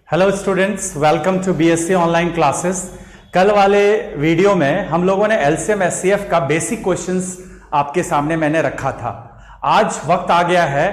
Hello students, welcome to BSc online classes. कल वाले video में हम लोगों ने एलसीएम एचसीएफ का बेसिक क्वेश्चंस आपके सामने मैंने रखा था। आज वक्त आ गया है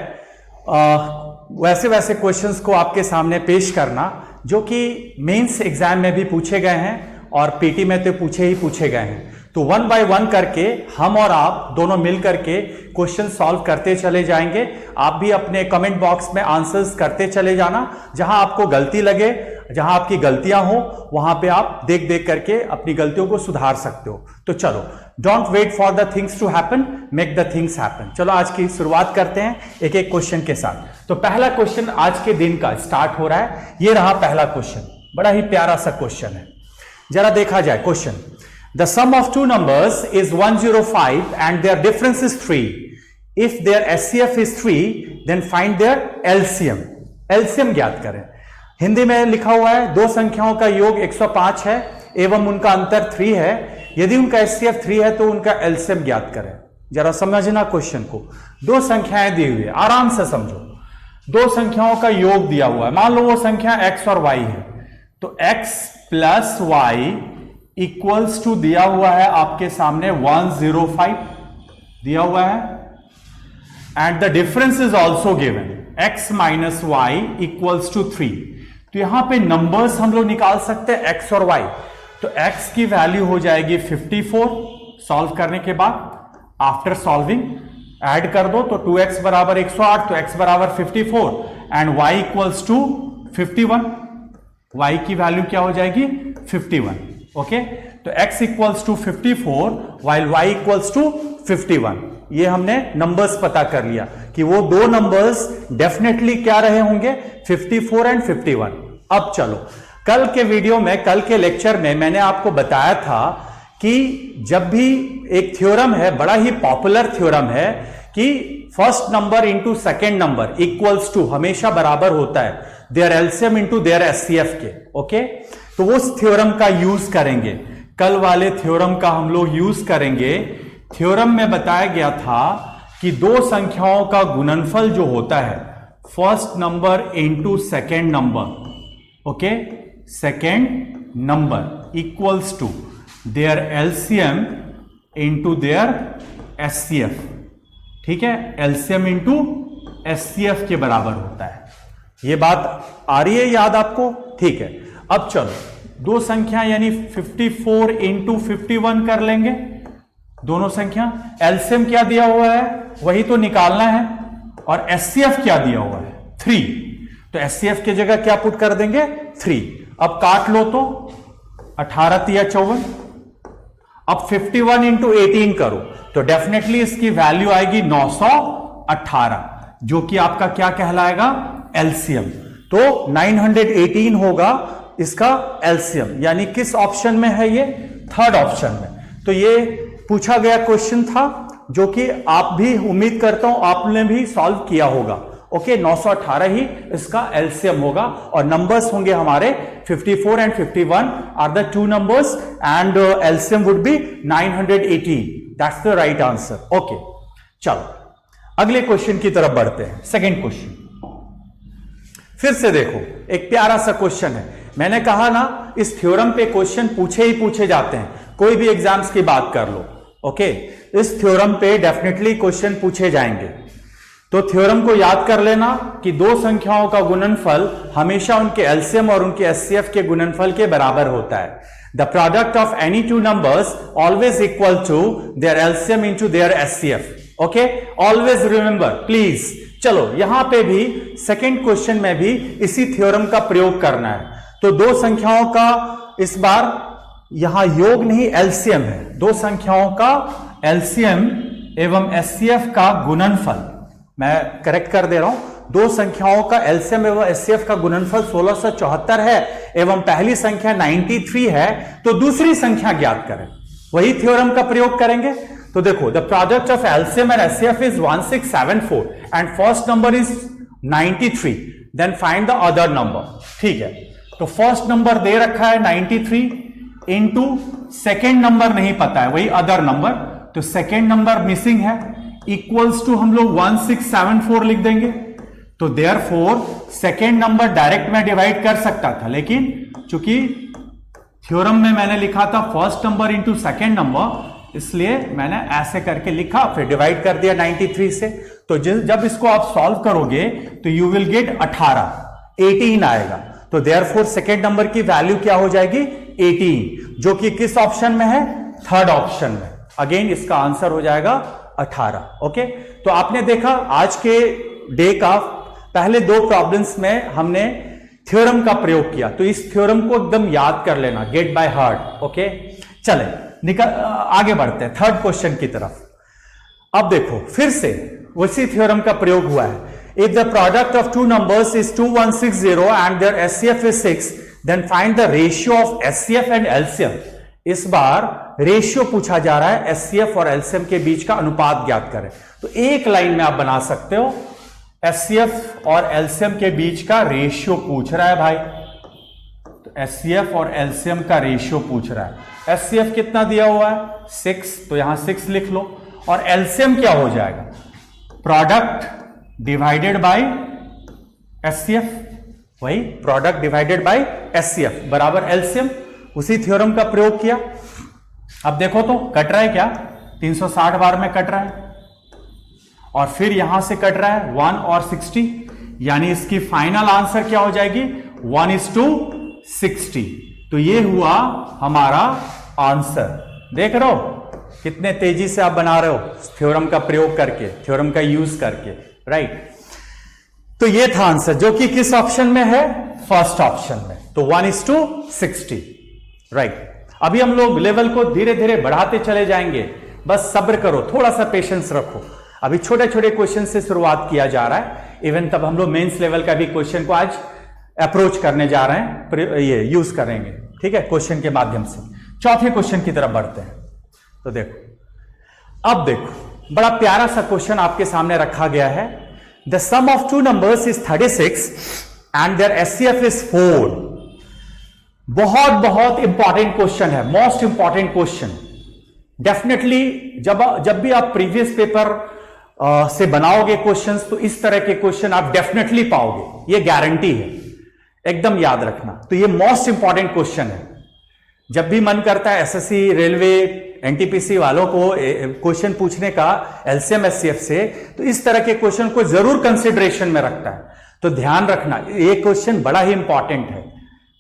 वैसे वैसे क्वेश्चंस को आपके सामने पेश करना जो कि मेंस एग्जाम में भी पूछे गए हैं और पीटी में तो पूछे गए हैं। तो वन बाय वन करके हम और आप दोनों मिल करके क्वेश्चन सॉल्व करते चले जाएंगे। आप भी अपने कमेंट बॉक्स में आंसर्स करते चले जाना। जहां आपको गलती लगे, जहां आपकी गलतियां हो, वहां पे आप देख देख करके अपनी गलतियों को सुधार सकते हो। तो चलो, don't wait for the things to happen, make the things happen. चलो आज की शुरुआत करते हैं एक एक क्वेश्चन के साथ। तो पहला क्वेश्चन आज के दिन का स्टार्ट हो रहा है। ये रहा पहला क्वेश्चन, बड़ा ही प्यारा सा क्वेश्चन है। जरा देखा जाए question. The sum of two numbers is 105 and their difference is 3. If their SCF is 3, then find their LCM. LCM ज्ञात करें। हिंदी में लिखा हुआ है दो संख्याओं का योग 105 है एवं उनका अंतर 3 है। यदि उनका SCF 3 है तो उनका LCM ज्ञात करें। जरा समझना क्वेश्चन को। दो संख्याएं दी हुई है, आराम से समझो। दो संख्याओं का योग दिया हुआ है। मान लो वो संख्या x और y है, तो x plus y equals to दिया हुआ है आपके सामने 105 दिया हुआ है and the difference is also given x minus y equals to 3। तो यहां पे नंबर्स हम लोग निकाल सकते हैं x और y। तो x की वैल्यू हो जाएगी 54 सॉल्व करने के बाद। आफ्टर सॉल्विंग ऐड कर दो तो 2x बराबर 108, तो x बराबर 54 and y equals to 51। y की वैल्यू क्या हो जाएगी 51। ओके, तो x equals to 54 while y equals to 51। ये हमने नंबर्स पता कर लिया कि वो दो नंबर्स डेफिनेटली क्या रहे होंगे 54 एंड 51। अब चलो, कल के वीडियो में, कल के लेक्चर में मैंने आपको बताया था कि जब भी एक थ्योरम है, बड़ा ही पॉपुलर थ्योरम है कि first number into second number equals to हमेशा बराबर होता है their LCM into their HCF के। ओके, तो उस थ्योरम का यूज करेंगे। कल वाले थ्योरम का हम लोग यूज करेंगे। थ्योरम में बताया गया था कि दो संख्याओं का गुणनफल जो होता है first number into second number, okay, second number equals to their LCM into their HCF. ठीक है, एलसीएम इंटू एचसीएफ के बराबर होता है। ये बात आ रही है याद आपको? ठीक है। अब चलो, दो संख्या यानी 54 इंटू 51 कर लेंगे। दोनों संख्या एलसीएम क्या दिया हुआ है वही तो निकालना है, और एचसीएफ क्या दिया हुआ है 3। तो एचसीएफ की जगह क्या पुट कर देंगे 3। अब काट लो तो 18 तिया 54। अब 51 इंटू 18 करो तो डेफिनेटली इसकी वैल्यू आएगी 918, जो कि आपका क्या कहलाएगा एलसीएम। तो 918 होगा इसका एलसीएम। यानी किस ऑप्शन में है ये? थर्ड ऑप्शन में। तो ये पूछा गया क्वेश्चन था जो कि आप भी, उम्मीद करता हूं आपने भी सॉल्व किया होगा। ओके, 918 ही इसका एलसीएम होगा और नंबर्स होंगे हमारे 54 and 51 are the two numbers and LCM would be 918। That's the right answer. Okay, चलो अगले क्वेश्चन की तरफ बढ़ते हैं। सेकेंड क्वेश्चन फिर से देखो, एक प्यारा सा क्वेश्चन है। मैंने कहा ना, इस थ्योरम पे क्वेश्चन पूछे ही पूछे जाते हैं। कोई भी एग्जाम्स की बात कर लो, ओके, इस थ्योरम पे डेफिनेटली क्वेश्चन पूछे जाएंगे। तो थ्योरम को याद कर लेना कि दो संख्याओं का गुणनफल हमेशा उनके एलसीएम और उनके एचसीएफ के गुणनफल के बराबर होता है। The product of any two numbers always equal to their LCM into their HCF. Okay, always remember please. चलो, यहां पे भी सेकेंड क्वेश्चन में भी इसी थ्योरम का प्रयोग करना है। तो दो संख्याओं का इस बार यहां योग नहीं एलसीएम है। दो संख्याओं का एलसीएम एवं एचसीएफ का गुणनफल, मैं करेक्ट कर दे रहा हूं, दो संख्याओं का एलसीएम एवं एचसीएफ का गुणनफल 1674 है एवं पहली संख्या 93 है। तो दूसरी संख्या ज्ञात करें। वही थ्योरम का प्रयोग करेंगे। तो देखो, the product of LCM and HCF is 1674 and first number is 93, then find the other number. ठीक है, तो फर्स्ट नंबर दे रखा है 93 इंटू सेकेंड नंबर नहीं पता है, वही अदर नंबर। तो सेकेंड नंबर मिसिंग है, इक्वल्स टू हम लोग 1674 लिख देंगे। तो देयरफॉर सेकेंड नंबर डायरेक्ट में डिवाइड कर सकता था, लेकिन चूंकि थ्योरम में मैंने लिखा था first number into second number, इसलिए मैंने ऐसे करके लिखा, फिर डिवाइड कर दिया 93 से। तो जब इसको आप सॉल्व करोगे तो यू विल गेट 18 आएगा। तो देयरफॉर सेकेंड नंबर की वैल्यू क्या हो जाएगी 18, जो कि किस ऑप्शन में है, थर्ड ऑप्शन में। अगेन इसका आंसर हो जाएगा 18। ओके, तो आपने देखा आज के डे का पहले दो प्रॉब्लम्स में हमने थ्योरम का प्रयोग किया, तो इस थ्योरम को एकदम याद कर लेना, गेट बाय हार्ट। ओके, चले आगे बढ़ते हैं थर्ड क्वेश्चन की तरफ। अब देखो फिर से उसी थ्योरम का प्रयोग हुआ है। If the product of two numbers is 2160 and their HCF is 6, then find the ratio of HCF and LCM. इस बार रेशियो पूछा जा रहा है, एचसीएफ और एलसीएम के बीच का अनुपात ज्ञात करें। तो एक लाइन में आप बना सकते हो, एचसीएफ और एलसीएम के बीच का रेशियो पूछ रहा है भाई। तो एचसीएफ और एलसीएम का रेशियो पूछ रहा है। एचसीएफ कितना दिया हुआ है 6, तो यहां 6 लिख लो। और एलसीएम क्या हो जाएगा, प्रोडक्ट डिवाइडेड बाय एचसीएफ, वही प्रोडक्ट डिवाइडेड बाय एचसीएफ बराबर एलसीएम। उसी थ्योरम का प्रयोग किया। अब देखो तो कट रहा है क्या, 360 बार में कट रहा है, और फिर यहां से कट रहा है 1 और 60, यानी इसकी फाइनल आंसर क्या हो जाएगी 1:60। तो ये हुआ हमारा आंसर। देख रहे हो कितने तेजी से आप बना रहे हो थ्योरम का प्रयोग करके, थ्योरम का यूज करके, राइट। तो ये था आंसर, जो कि किस ऑप्शन में है, फर्स्ट ऑप्शन में। तो 1:60, राइट। अभी हम लोग लेवल को धीरे धीरे बढ़ाते चले जाएंगे, बस सब्र करो, थोड़ा सा पेशेंस रखो। अभी छोटे छोटे क्वेश्चन से शुरुआत किया जा रहा है। इवन तब हम लोग मेंस लेवल का भी क्वेश्चन को आज अप्रोच करने जा रहे हैं, ये यूज करेंगे, ठीक है, क्वेश्चन के माध्यम से। चौथे क्वेश्चन की तरफ बढ़ते हैं। तो देखो, अब देखो बड़ा प्यारा सा क्वेश्चन आपके सामने रखा गया है। The sum of two numbers is 36 and their HCF is 4। बहुत बहुत इंपॉर्टेंट क्वेश्चन है, मोस्ट इंपॉर्टेंट क्वेश्चन। डेफिनेटली जब भी आप प्रीवियस पेपर से बनाओगे क्वेश्चंस, तो इस तरह के क्वेश्चन आप डेफिनेटली पाओगे, ये गारंटी है, एकदम याद रखना। तो ये मोस्ट इंपॉर्टेंट क्वेश्चन है। जब भी मन करता है एसएससी, रेलवे, एनटीपीसी वालों को क्वेश्चन पूछने का एलसीएम एचसीएफ से, तो इस तरह के क्वेश्चन को जरूर कंसिडरेशन में रखता है। तो ध्यान रखना, ये क्वेश्चन बड़ा ही इंपॉर्टेंट है,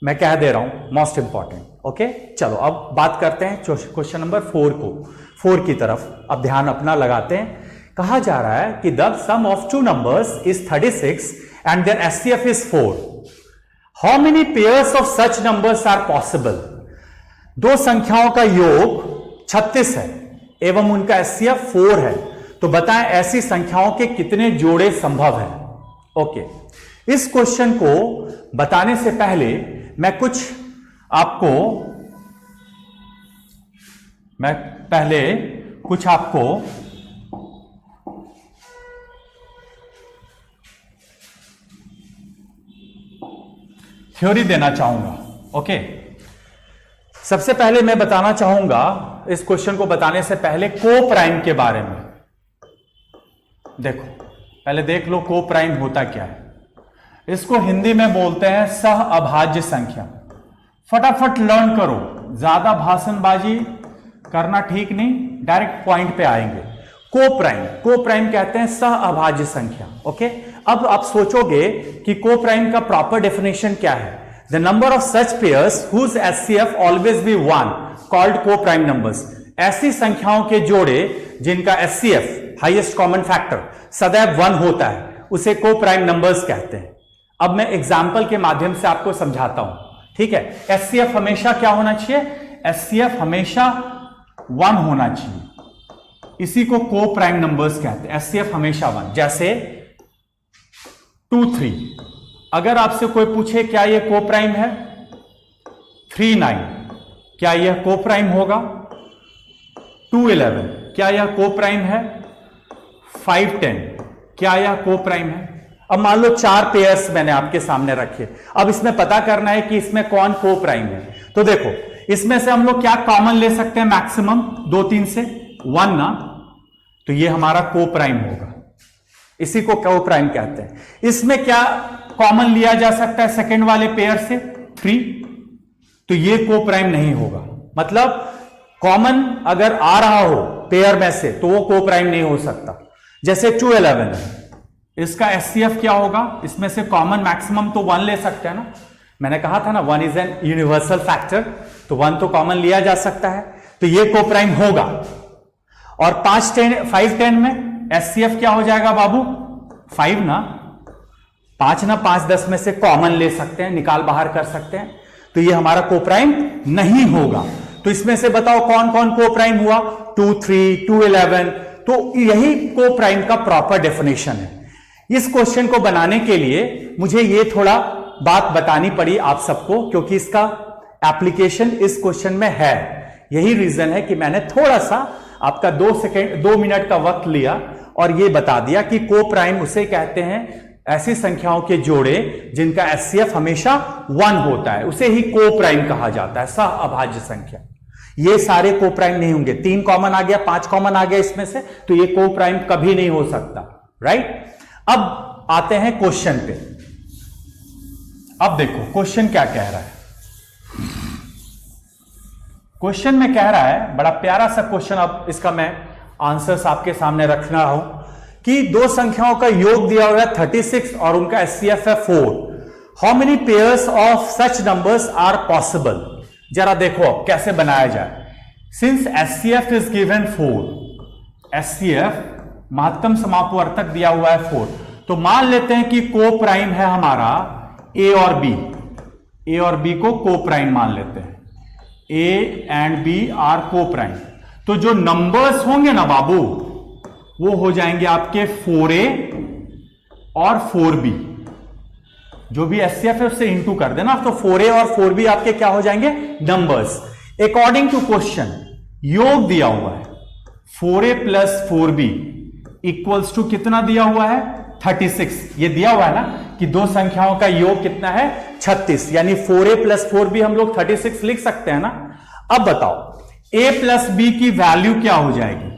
मैं कह दे रहा हूं, मोस्ट इंपॉर्टेंट। ओके, चलो अब बात करते हैं क्वेश्चन नंबर 4 की तरफ। अब ध्यान अपना लगाते हैं। कहा जा रहा है कि the sum of two numbers is 36 and their HCF is 4। How many pairs of such numbers are possible. दो संख्याओं का योग 36 है एवं उनका एचसीएफ 4 है, तो बताएं ऐसी संख्याओं के कितने जोड़े संभव है। ओके, इस क्वेश्चन को बताने से पहले मैं कुछ आपको थ्योरी देना चाहूंगा। ओके, सबसे पहले मैं बताना चाहूंगा इस क्वेश्चन को बताने से पहले को प्राइम के बारे में। देखो, पहले देख लो को प्राइम होता क्या है। इसको हिंदी में बोलते हैं सह अभाज्य संख्या। फटाफट लर्न करो, ज्यादा भाषणबाजी करना ठीक नहीं, डायरेक्ट पॉइंट पे आएंगे। को प्राइम कहते हैं सह अभाज्य संख्या। ओके, अब आप सोचोगे कि को प्राइम का प्रॉपर डेफिनेशन क्या है। The number of such pairs whose HCF always be 1 called co prime numbers. ऐसी संख्याओं के जोड़े जिनका एचसीएफ हाईएस्ट कॉमन फैक्टर सदैव 1 होता है, उसे को प्राइम नंबर्स कहते हैं। अब मैं एग्जाम्पल के माध्यम से आपको समझाता हूं, ठीक है। एचसीएफ हमेशा क्या होना चाहिए, एचसीएफ हमेशा 1 होना चाहिए, इसी को को प्राइम नंबर्स कहते हैं। एचसीएफ हमेशा 1, जैसे 2, 3। अगर आपसे कोई पूछे क्या यह को प्राइम है, 3, 9, क्या यह को प्राइम होगा। 2, 11, क्या यह को प्राइम है। 5, 10, क्या यह को प्राइम है। अब मान लो 4 पेयर्स मैंने आपके सामने रखे, अब इसमें पता करना है कि इसमें कौन को प्राइम है। तो देखो, इसमें से हम लोग क्या कॉमन ले सकते हैं, मैक्सिमम 2, 3 से 1 ना, तो ये हमारा को प्राइम होगा। इसी को को प्राइम कहते हैं। इसमें क्या कॉमन लिया जा सकता है सेकंड वाले पेयर से? 3, तो ये को प्राइम नहीं होगा। मतलब कॉमन अगर आ रहा हो पेयर में से तो वो को प्राइम नहीं हो सकता। जैसे 2 11 है, इसका एचसीएफ क्या होगा? इसमें से कॉमन मैक्सिमम तो 1 ले सकते हैं ना। मैंने कहा था ना 1 इज एन यूनिवर्सल फैक्टर, तो 1 तो कॉमन लिया जा सकता है, तो ये को प्राइम होगा। और 5 10 में एचसीएफ क्या हो जाएगा बाबू? 5 ना, 5 ना 5 10 में से कॉमन ले सकते हैं, निकाल बाहर कर सकते हैं, तो ये हमारा को प्राइम नहीं होगा। तो इसमें से बताओ कौन कौन को प्राइम हुआ? 2 3 2 11, तो यही को प्राइम का प्रॉपर डेफिनेशन है। इस क्वेश्चन को बनाने के लिए मुझे ये थोड़ा बात बतानी पड़ी आप सबको, क्योंकि इसका एप्लीकेशन इस क्वेश्चन में है। यही रीजन है कि मैंने थोड़ा सा आपका 2 मिनट का वक्त लिया और ये बता दिया कि को प्राइम उसे कहते हैं ऐसी संख्याओं के जोड़े जिनका एचसीएफ हमेशा 1 होता है, उसे ही को प्राइम कहा जाता है, सह अभाज्य संख्या। ये सारे को प्राइम नहीं होंगे। 3 कॉमन आ गया, 5 कॉमन आ गया इसमें से, तो ये को प्राइम कभी नहीं हो सकता, राइट। अब आते हैं क्वेश्चन पे। अब देखो क्वेश्चन क्या कह रहा है। क्वेश्चन में कह रहा है, बड़ा प्यारा सा क्वेश्चन, अब इसका मैं आंसर्स आपके सामने रख रहा हूं कि दो संख्याओं का योग दिया हुआ है 36 और उनका एचसीएफ है 4। How many pairs of such numbers are possible? जरा देखो अब कैसे बनाया जाए। Since HCF is given 4, HCF महत्तम समापवर्तक दिया हुआ है 4, तो मान लेते हैं कि को प्राइम है हमारा ए और बी। ए और बी को प्राइम मान लेते हैं। ए एंड बी आर को प्राइम। तो जो नंबर्स होंगे ना बाबू, वो हो जाएंगे आपके 4a और 4b। जो भी एचसीएफ है उससे इंटू कर देना, तो 4a और 4b आपके क्या हो जाएंगे? नंबर्स। अकॉर्डिंग टू क्वेश्चन योग दिया हुआ है 4a plus 4b equals to कितना दिया हुआ है? 36। ये दिया हुआ है ना कि दो संख्याओं का योग कितना है? 36, यानी 4a प्लस 4b हम लोग 36 लिख सकते हैं ना। अब बताओ a प्लस b की वैल्यू क्या हो जाएगी?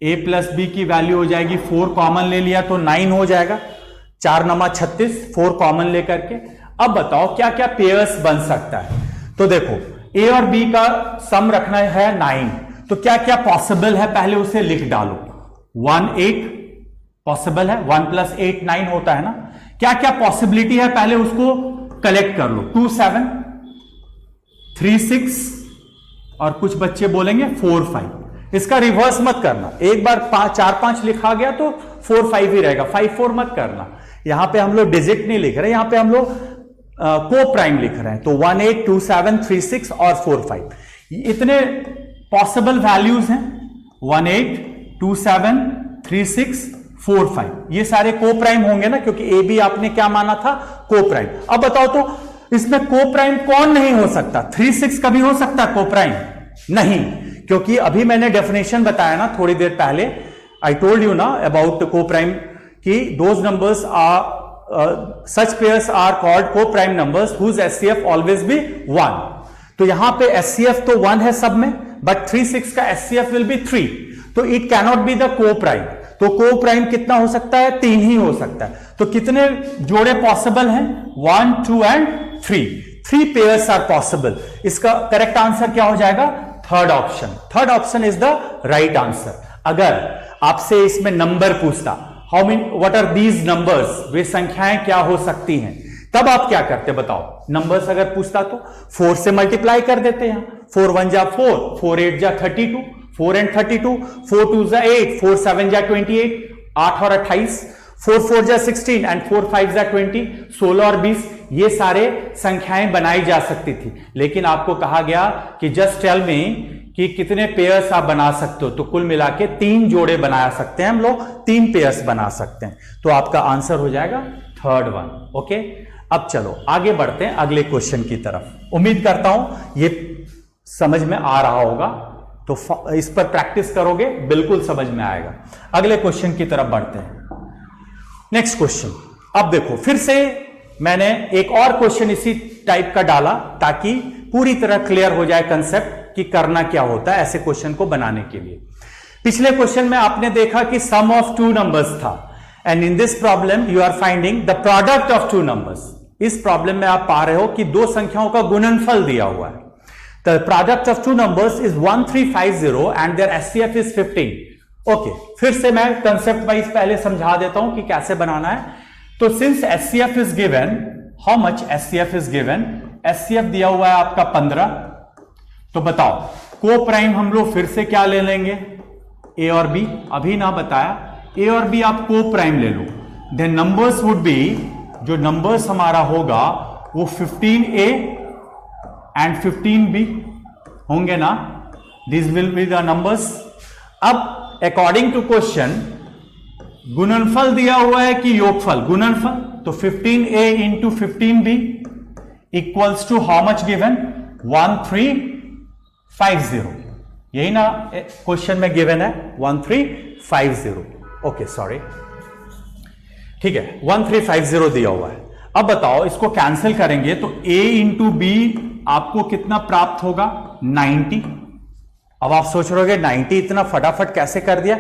a प्लस b की वैल्यू हो जाएगी 4 कॉमन ले लिया तो 9 हो जाएगा, 4 नमा 36, 4 कॉमन लेकर के। अब बताओ क्या क्या पेयर्स बन सकता है? तो देखो a और b का सम रखना है 9, तो क्या क्या पॉसिबल है पहले उसे लिख डालो। 1 8 पॉसिबल है, 1 प्लस 8 9 होता है ना। क्या क्या पॉसिबिलिटी है पहले उसको कलेक्ट कर लो। 2 7 3 6 और कुछ बच्चे बोलेंगे 4 5। इसका रिवर्स मत करना, एक बार 4 5 लिखा गया तो 4 5 ही रहेगा, 5 4 मत करना। यहां पे हम लोग डिजिट नहीं लिख रहे, यहां पे हम लोग को प्राइम लिख रहे हैं। तो 1 8 2 7 3 6 और 4 5 इतने पॉसिबल वैल्यूज हैं। 1 8 2 7 3 6 4 5 ये सारे को प्राइम होंगे ना, क्योंकि ए बी आपने क्या माना था? को प्राइम। अब बताओ तो इसमें को प्राइम कौन नहीं हो सकता? 3 6 कभी हो सकता को प्राइम? नहीं, क्योंकि अभी मैंने डेफिनेशन बताया ना थोड़ी देर पहले, आई टोल्ड यू ना अबाउट को प्राइम कि those numbers are such pairs are called co prime numbers whose HCF always be 1। तो यहां पे एचसीएफ तो 1 है सब में, बट 3 6 का एचसीएफ विल बी 3, तो इट कैनॉट बी द को प्राइम। तो को प्राइम कितना हो सकता है? 3 ही हो सकता है। तो कितने जोड़े पॉसिबल हैं? 1 2 एंड 3। 3 pairs are possible. इसका करेक्ट आंसर क्या हो जाएगा? Third option. Third option is the right answer. अगर आपसे इसमें नंबर पूछता, how many what are these numbers, वे संख्याएं क्या हो सकती हैं, तब आप क्या करते बताओ? नंबर्स अगर पूछता तो 4 से मल्टीप्लाई कर देते हैं। 4 1 जा 4, 4 8 जा 32, 4 and 32, 4 2 जा 8, 4 7 जा 28, 8 और 28, 4 4 जा 16 एंड 4 5 जा 20, 16 और 20 ये सारे संख्याएं बनाई जा सकती थी। लेकिन आपको कहा गया कि जस्ट टेल मी कि कितने पेयर्स आप बना सकते हो, तो कुल मिला के 3 जोड़े बना सकते हैं हम लोग, 3 पेयर्स बना सकते हैं। तो आपका आंसर हो जाएगा थर्ड वन। ओके, अब चलो आगे बढ़ते हैं अगले क्वेश्चन की तरफ। उम्मीद करता हूं ये समझ में आ रहा होगा, तो इस पर प्रैक्टिस करोगे बिल्कुल समझ में आएगा। अगले क्वेश्चन की तरफ बढ़ते हैं। Next question. अब देखो फिर से मैंने एक और क्वेश्चन इसी टाइप का डाला ताकि पूरी तरह क्लियर हो जाए कंसेप्ट कि करना क्या होता है ऐसे क्वेश्चन को बनाने के लिए। पिछले क्वेश्चन में आपने देखा कि सम ऑफ 2 नंबर्स था, and in this problem you are finding the product of two numbers. इस प्रॉब्लम में आप पा रहे हो कि दो संख्याओं का गुणनफल दिया हुआ है। The product of two numbers is 1350 and their HCF is 15। Okay, फिर से मैं कंसेप्ट वाइज पहले समझा देता हूं कि कैसे बनाना है। तो since HCF is given, how much HCF is given, HCF दिया हुआ है आपका 15। तो बताओ को प्राइम हम लोग फिर से क्या ले लेंगे, ए और बी, अभी ना बताया, ए और बी आप को प्राइम ले लो। देन नंबर्स वुड बी, जो नंबर्स हमारा होगा वो 15a एंड 15b होंगे ना, this will be the numbers. अब अकॉर्डिंग टू क्वेश्चन गुणनफल दिया हुआ है कि योगफल, गुणनफल, तो 15a into 15b equals to how much given, 1350। यही ना क्वेश्चन में गिवन है 1350। ओके सॉरी, ठीक है, 1350 दिया हुआ है। अब बताओ इसको कैंसिल करेंगे तो a इंटू बी आपको कितना प्राप्त होगा, 90। अब आप सोच रहे हो 90 इतना फटाफट कैसे कर दिया,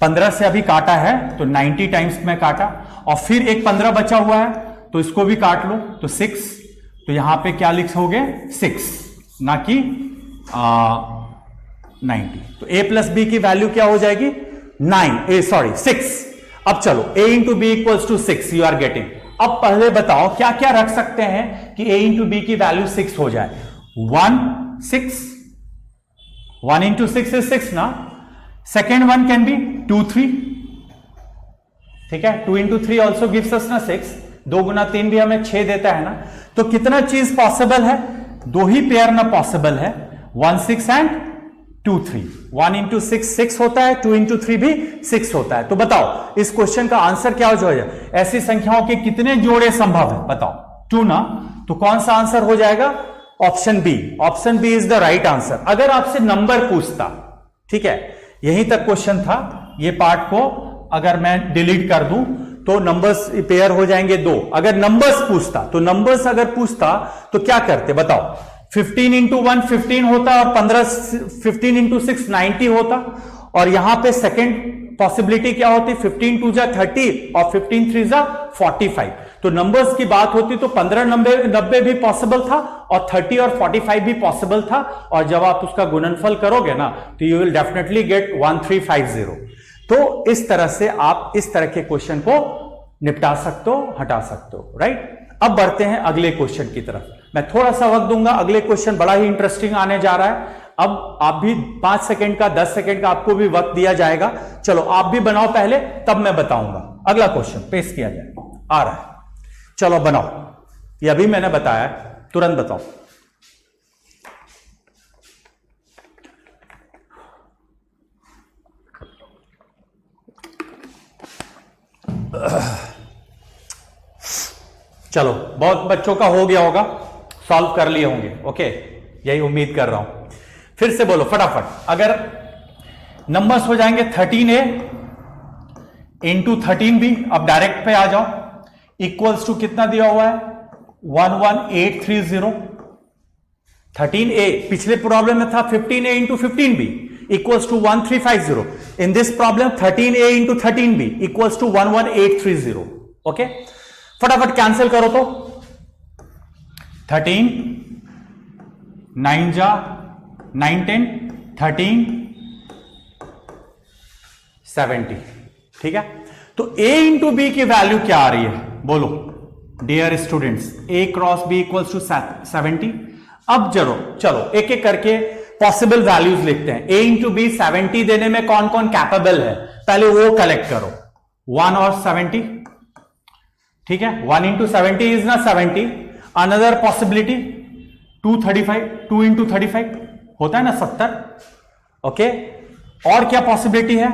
15 से अभी काटा है तो 90 टाइम्स में काटा, और फिर एक 15 बचा हुआ है तो इसको भी काट लो तो 6। तो यहां पे क्या लिखोगे 6, ना कि 90। तो a प्लस बी की वैल्यू क्या हो जाएगी 6। अब चलो a into b equals to 6 you are getting. अब पहले बताओ क्या क्या रख सकते हैं कि a इंटू बी की वैल्यू 6 हो जाए, 1 इंटू 6 इज 6 ना। सेकेंड वन कैन बी 2 3, ठीक है, 2 इंटू 3 ऑल्सो गिव्स अस ना 6, 2 गुना 3 भी हमें 6 देता है ना। तो कितना चीज पॉसिबल है, दो ही पेयर ना पॉसिबल है, 1 6 एंड 2 3। 1 इंटू 6 6 होता है, 2 इंटू 3 भी 6 होता है। तो बताओ इस क्वेश्चन का आंसर क्या हो जाएगा, ऐसी संख्याओं के कितने जोड़े संभव है, बताओ 2 ना, तो कौन सा आंसर हो जाएगा, option b. Option b is the right answer. अगर आपसे नंबर पूछता, ठीक है, यहीं तक क्वेश्चन था, ये पार्ट को अगर मैं डिलीट कर दूं तो नंबर्स पेयर हो जाएंगे 2। अगर नंबर्स पूछता, तो नंबर्स अगर पूछता तो क्या करते बताओ, 15 इंटू 1 15 होता और 15 इंटू 6 90 होता। और यहां पे सेकेंड पॉसिबिलिटी क्या होती, 15 2 जा 30 और 15 3 जा 45। तो नंबर्स की बात होती तो 15 90 भी पॉसिबल था और 30 और 45 भी पॉसिबल था। और जब आप उसका गुणनफल करोगे ना तो यू विल डेफिनेटली गेट 1350। तो इस तरह से आप इस तरह के क्वेश्चन को निपटा सकते हो, हटा सकते हो, राइट। अब बढ़ते हैं अगले क्वेश्चन की तरफ। मैं थोड़ा सा वक्त दूंगा, अगले क्वेश्चन बड़ा ही इंटरेस्टिंग आने जा रहा है। अब आप भी 5 सेकंड का 10 सेकंड का आपको भी वक्त दिया जाएगा। चलो आप भी बनाओ पहले, तब मैं बताऊंगा। अगला क्वेश्चन पेश किया जाए, आ रहा है, चलो बनाओ। ये अभी मैंने बताया, तुरंत बताओ। चलो बहुत बच्चों का हो गया होगा, सॉल्व कर लिए होंगे, ओके, यही उम्मीद कर रहा हूं। फिर से बोलो फटाफट। अगर नंबर्स हो जाएंगे 13a इंटू 13b, अब डायरेक्ट पे आ जाओ, इक्वल्स टू कितना दिया हुआ है 11830। 13a पिछले प्रॉब्लम में था 15a into 15b equals to 1350। In this problem 13a into 13b equals to 11830। Okay, फटाफट कैंसिल करो तो 13 9 जा 9 10 13 70, ठीक है। तो a इंटू बी की वैल्यू क्या आ रही है बोलो dear students, a cross b equals to 70। अब चलो एक एक करके पॉसिबल वैल्यूज लिखते हैं। a इंटू बी 70 देने में कौन कौन कैपेबल है, पहले वो कलेक्ट करो। 1 और 70, ठीक है, 1 इंटू 70 इज ना 70। अनदर पॉसिबिलिटी 235, 2 इंटू 35 होता है ना 70। ओके, और क्या पॉसिबिलिटी है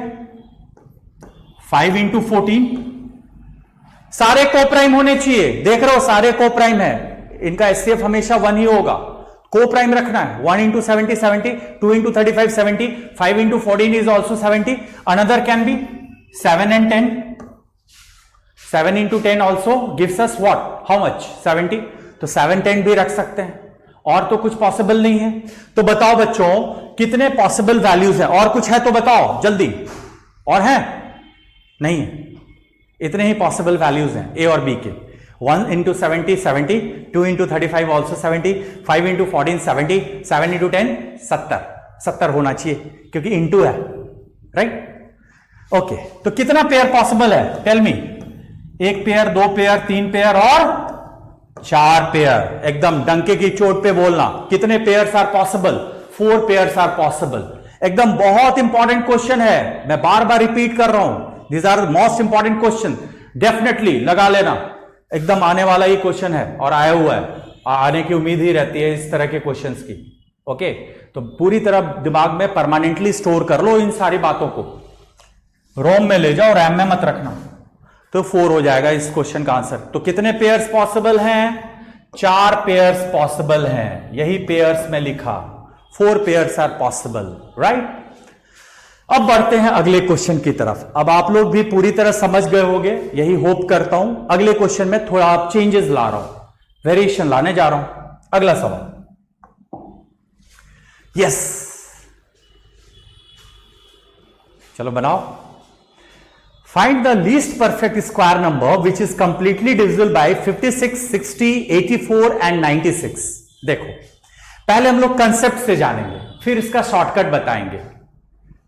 5 इंटू 14। सारे कोप्राइम होने चाहिए, देख रहे हो सारे कोप्राइम है, इनका एचसीएफ हमेशा 1 ही होगा। कोप्राइम रखना है। 1 into 70 70, 2 into 35 70, 5 into 14 is also 70। Another can be 7 and 10। 7 into 10 also gives us what, how much 70। तो 7 10 भी रख सकते हैं, और तो कुछ पॉसिबल नहीं है। तो बताओ बच्चों कितने पॉसिबल वैल्यूज हैं, और कुछ है तो बताओ जल्दी। और है नहीं है, इतने ही पॉसिबल वैल्यूज हैं ए और बी के। 1 into 70 70, 2 into 35 also 70, 5 into 14 70, 7 into 10 70 होना चाहिए क्योंकि इंटू है, राइट? ओके, तो कितना पेयर पॉसिबल है? Tell me. 1 pair, 2 pair, 3 pair और 4 पेयर। एकदम डंके की चोट पे बोलना, कितने pairs are possible? 4 pairs are possible. एकदम बहुत इंपॉर्टेंट क्वेश्चन है, मैं बार बार रिपीट कर रहा हूं, these are most important question, definitely लगा लेना। एकदम आने वाला ही क्वेश्चन है और आया हुआ है, आने की उम्मीद ही रहती है इस तरह के क्वेश्चंस की। ओके, तो पूरी तरह दिमाग में परमानेंटली स्टोर कर लो इन सारी बातों को, रोम में ले जाओ, रैम में मत रखना। तो 4 हो जाएगा इस क्वेश्चन का आंसर। तो कितने पेयर्स पॉसिबल हैं? 4 पेयर्स पॉसिबल हैं, यही पेयर्स में लिखा, 4 पेयर्स आर पॉसिबल, राइट? अब बढ़ते हैं अगले क्वेश्चन की तरफ। अब आप लोग भी पूरी तरह समझ गए होंगे, यही होप करता हूं। अगले क्वेश्चन में थोड़ा चेंजेस ला रहा हूं, वेरिएशन लाने जा रहा हूं। अगला सवाल, यस, चलो बनाओ। Find the least perfect square number which is completely divisible by 56, 60, 84 and 96। देखो, पहले हम लोग कंसेप्ट से जानेंगे, फिर इसका शॉर्टकट बताएंगे,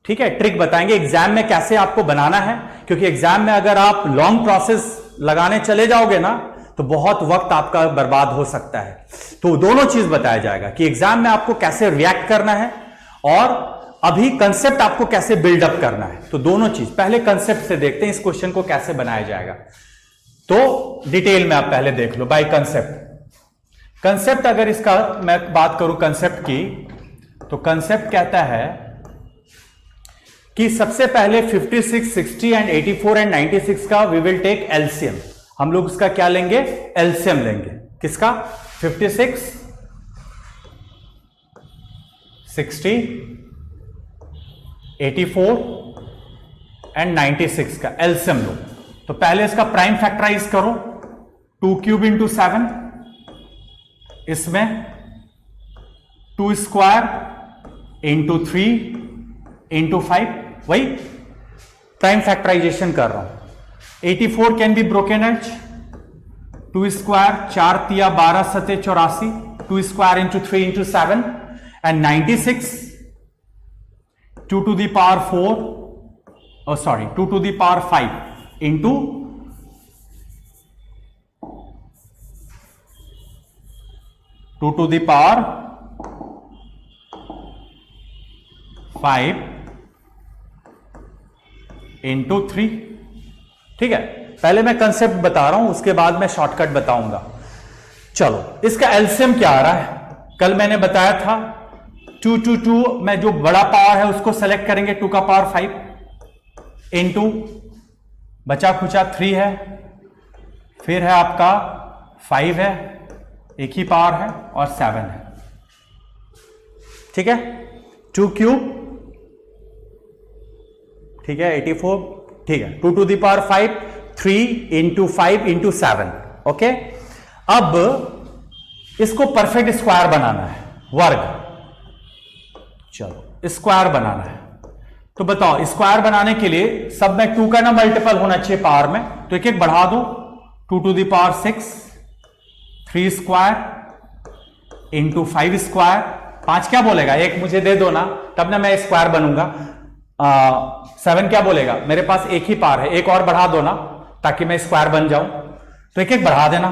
ठीक है? ट्रिक बताएंगे एग्जाम में कैसे आपको बनाना है, क्योंकि एग्जाम में अगर आप लॉन्ग प्रोसेस लगाने चले जाओगे ना तो बहुत वक्त आपका बर्बाद हो सकता है। तो दोनों चीज बताया जाएगा कि एग्जाम में आपको कैसे रिएक्ट करना है और अभी कंसेप्ट आपको कैसे बिल्डअप करना है। तो दोनों चीज, पहले कंसेप्ट से देखते हैं इस क्वेश्चन को कैसे बनाया जाएगा। तो डिटेल में आप पहले देख लो बाय कंसेप्ट। कंसेप्ट अगर इसका मैं बात करूं कंसेप्ट की, तो कंसेप्ट कहता है कि सबसे पहले 56, 60 एंड 84 एंड 96 का वी विल टेक एलसीएम। हम लोग उसका क्या लेंगे? एलसीएम लेंगे। किसका? 56, 60, 84 एंड 96 का एलसीएम लो। तो पहले इसका प्राइम फैक्टराइज करो, 2 क्यूब इंटू 7, इसमें 2 स्क्वायर इंटू 3 इंटू 5, वही प्राइम फैक्टराइजेशन कर रहा हूं। 84 can be broken as 2 square, 4 तिया 12 सते 84, 2 square into 3 into 7 and 96 2 to the power 4, oh sorry, 2 to the power 5 into 2 to the power 5 into 3। ठीक है, पहले मैं कंसेप्ट बता रहा हूं, उसके बाद मैं शॉर्टकट बताऊंगा। चलो, इसका एलसीएम क्या आ रहा है? कल मैंने बताया था 2 to 2 में जो बड़ा पावर है उसको सेलेक्ट करेंगे, 2 का पावर 5 इंटू बचा खुचा 3 है, फिर है आपका 5 है, एक ही पावर है, और 7 है। ठीक है, 2 क्यूब, ठीक है, 84, ठीक है, 2 to the power 5, 3 into 5 into 7। Okay, अब इसको परफेक्ट स्क्वायर बनाना है, वर्ग। चलो, स्क्वायर बनाना है, तो बताओ स्क्वायर बनाने के लिए सब में 2 का ना मल्टीपल होना चाहिए पावर में, तो एक एक बढ़ा दो, 2 to the power 6, 3 square into 5 square. 5 क्या बोलेगा? एक मुझे दे दो ना, तब ना मैं स्क्वायर बनूंगा। 7 क्या बोलेगा? मेरे पास एक ही पावर है, एक और बढ़ा दो ना ताकि मैं स्क्वायर बन जाऊं, तो एक एक बढ़ा देना,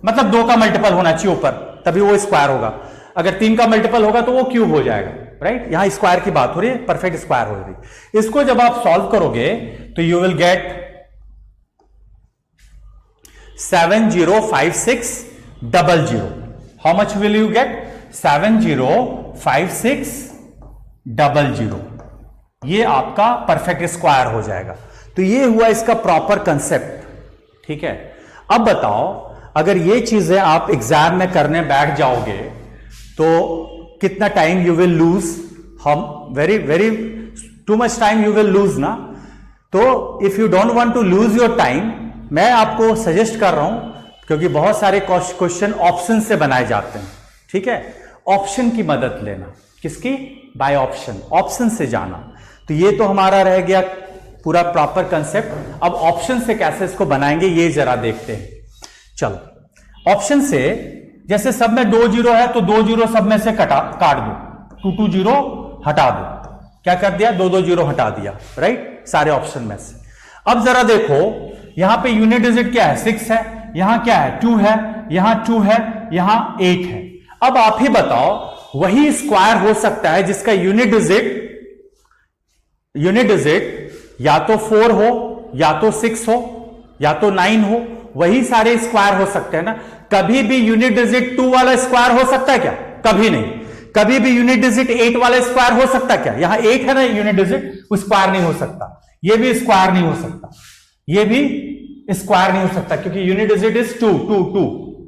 मतलब 2 का मल्टीपल होना चाहिए ऊपर, तभी वो स्क्वायर होगा। अगर 3 का मल्टीपल होगा तो वो क्यूब हो जाएगा, राइट? यहां स्क्वायर की बात हो रही है, परफेक्ट स्क्वायर हो रही है। इसको जब आप सॉल्व करोगे तो you will get 705600। How much will you get? 705600। ये आपका परफेक्ट स्क्वायर हो जाएगा। तो ये हुआ इसका प्रॉपर कंसेप्ट। ठीक है, अब बताओ अगर ये चीजें आप एग्जाम में करने बैठ जाओगे तो कितना टाइम यू विल लूज? हम very too much time you will lose ना। तो if you don't want to lose your time, मैं आपको सजेस्ट कर रहा हूं, क्योंकि बहुत सारे क्वेश्चन ऑप्शन से बनाए जाते हैं। ठीक है, ऑप्शन की मदद लेना। किसकी? बाय ऑप्शन, ऑप्शन से जाना। तो ये तो हमारा रह गया पूरा प्रॉपर कंसेप्ट। अब ऑप्शन से कैसे इसको बनाएंगे ये जरा देखते हैं। चलो ऑप्शन से, जैसे सब में 2 जीरो है तो 2 जीरो सब में से काट दो, 2 जीरो हटा दो। क्या कर दिया, 2 जीरो हटा दिया, राइट, सारे ऑप्शन में से। अब जरा देखो यहां पे यूनिट डिजिट क्या है, 6 है, यहां क्या है, 2 है, यहां 2 है, यहां 8 है। अब आप ही बताओ, वही स्क्वायर हो सकता है जिसका यूनिट डिजिट या तो 4 हो, या तो 6 हो, या तो 9 हो, वही सारे स्क्वायर हो सकते हैं ना। कभी भी यूनिट डिजिट 2 वाला स्क्वायर हो सकता है क्या, कभी नहीं। कभी भी यूनिट डिजिट 8 वाला स्क्वायर हो सकता है क्या, यहां 8 है ना यूनिट डिजिट, वो स्क्वायर नहीं हो सकता। ये भी स्क्वायर नहीं हो सकता, ये भी स्क्वायर नहीं हो सकता, क्योंकि यूनिट डिजिट इज 2 2 2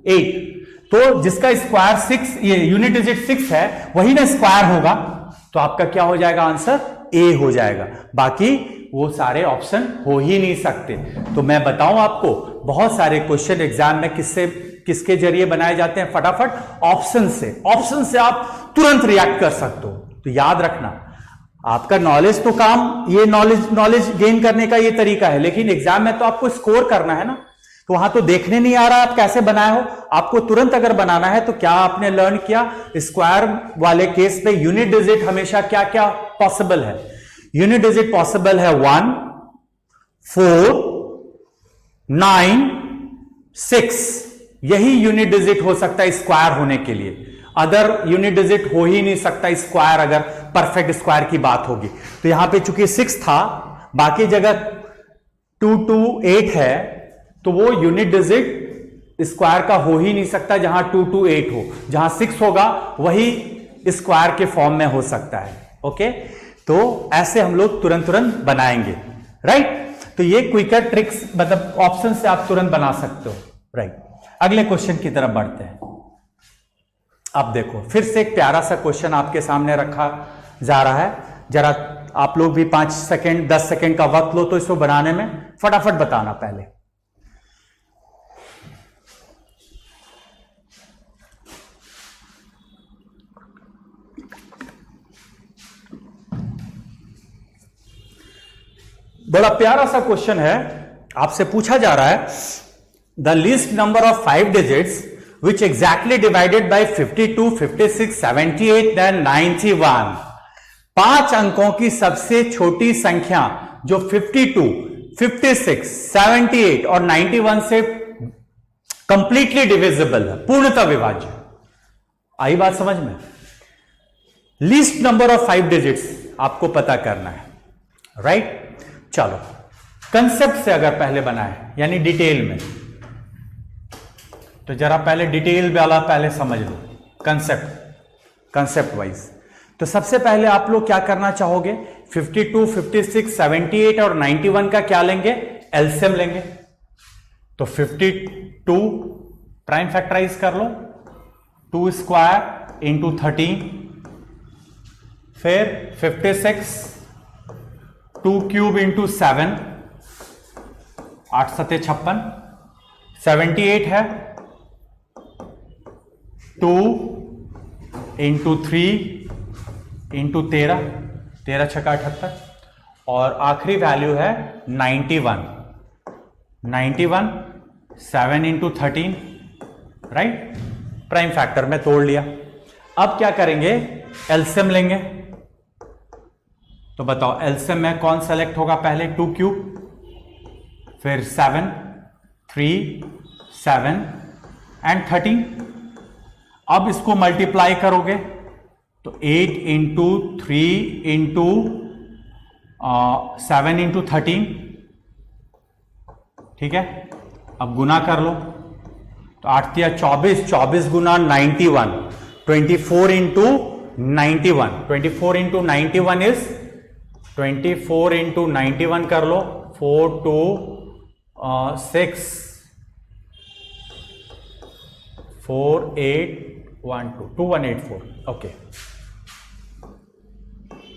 8। तो जिसका स्क्वायर 6, ये यूनिट डिजिट 6 है, वही ना स्क्वायर होगा। तो आपका क्या हो जाएगा, आंसर ए हो जाएगा। बाकी वो सारे ऑप्शन हो ही नहीं सकते। तो मैं बताऊं आपको, बहुत सारे क्वेश्चन एग्जाम में किसके जरिए बनाए जाते हैं, फटाफट ऑप्शन से आप तुरंत रिएक्ट कर सकते हो। तो याद रखना, आपका नॉलेज तो काम, ये नॉलेज गेन करने का ये तरीका है, लेकिन एग्जाम में तो आपको स्कोर करना है ना। तो वहां तो देखने नहीं आ रहा आप कैसे बनाए हो, आपको तुरंत अगर बनाना है तो क्या आपने लर्न किया, स्क्वायर वाले केस में यूनिट डिजिट हमेशा क्या क्या पॉसिबल है। यूनिट डिजिट पॉसिबल है 1, 4, 9, 6, यही यूनिट डिजिट हो सकता है स्क्वायर होने के लिए। अदर यूनिट डिजिट हो ही नहीं सकता स्क्वायर, अगर परफेक्ट स्क्वायर की बात होगी। तो यहां पे चूंकि 6 था, बाकी जगह 2 2 8 है, तो वो यूनिट डिजिट स्क्वायर का हो ही नहीं सकता जहां 2 2 8 हो। जहां 6 होगा वही स्क्वायर के फॉर्म में हो सकता है। ओके, तो ऐसे हम लोग तुरंत बनाएंगे, राइट। तो ये क्विकर ट्रिक्स, मतलब ऑप्शन से आप तुरंत बना सकते हो, राइट। अगले क्वेश्चन की तरफ बढ़ते हैं। अब देखो, फिर से एक प्यारा सा क्वेश्चन आपके सामने रखा जा रहा है। जरा आप लोग भी 5 सेकेंड 10 सेकेंड का वक्त लो तो इसको बनाने में, फटाफट बताना पहले। बड़ा प्यारा सा क्वेश्चन है, आपसे पूछा जा रहा है, the least number of 5 digits which exactly divided by 52, 56, 78 then 91। 5 अंकों की सबसे छोटी संख्या जो 52, 56, 78 और 91 से कंप्लीटली डिविजिबल है, पूर्णतः विभाज्य। आई बात समझ में। लीस्ट नंबर ऑफ 5 डिजिट्स आपको पता करना है, राइट। चलो कंसेप्ट से अगर पहले बनाए, यानी डिटेल में, तो जरा पहले डिटेल वाला पहले समझ लो, कंसेप्ट वाइज। तो सबसे पहले आप लोग क्या करना चाहोगे, 52, 56, 78 और 91 का क्या लेंगे, एलसीएम लेंगे। तो 52 प्राइम फैक्टराइज कर लो, 2 स्क्वायर इंटू 13, फिर 56 2 क्यूब इंटू 7, 8 7 56, 78 है 2 इंटू 3 इंटू 13, 13 छक्का 78, और आखिरी वैल्यू है 91, 7 इंटू 13, राइट, प्राइम फैक्टर में तोड़ लिया। अब क्या करेंगे, एलसीएम लेंगे। तो बताओ एलसीएम में कौन सेलेक्ट होगा, पहले 2 क्यूब, फिर 7, 3, 7 एंड 13। अब इसको मल्टीप्लाई करोगे तो 8 इंटू 3 इंटू 7 इंटू 13, ठीक है। अब गुना कर लो तो 8 या 24, 24 गुना 91, 24 इंटू 91, 24 इंटू 91 इज 24 इंटू 91 कर लो, 4 2 6 4 8 1 2 2184, ओके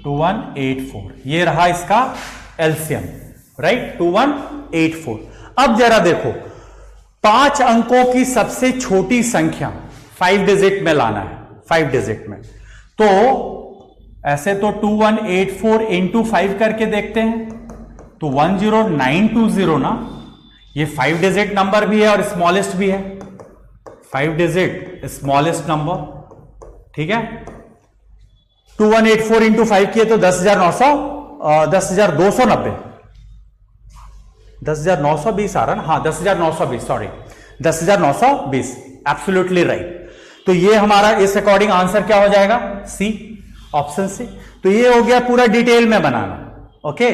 2184, ये रहा इसका एलसीएम, राइट, 2184। अब जरा देखो 5 अंकों की सबसे छोटी संख्या 5 डिजिट में लाना है, 5 डिजिट में। तो ऐसे तो 2184 इंटू 5 करके देखते हैं, तो 10920 ना, ये 5 डिजिट नंबर भी है और स्मॉलेस्ट भी है, 5 डिजिट स्मॉलेस्ट नंबर, ठीक है। 2184 इंटू 5 किए तो 10,290 10,920 आ रहा ना, हाँ 10,920, सॉरी 10,920, एब्सोल्युटली राइट। तो ये हमारा इस अकॉर्डिंग आंसर क्या हो जाएगा, सी, ऑप्शन सी। तो ये हो गया पूरा डिटेल में बनाना, ओके।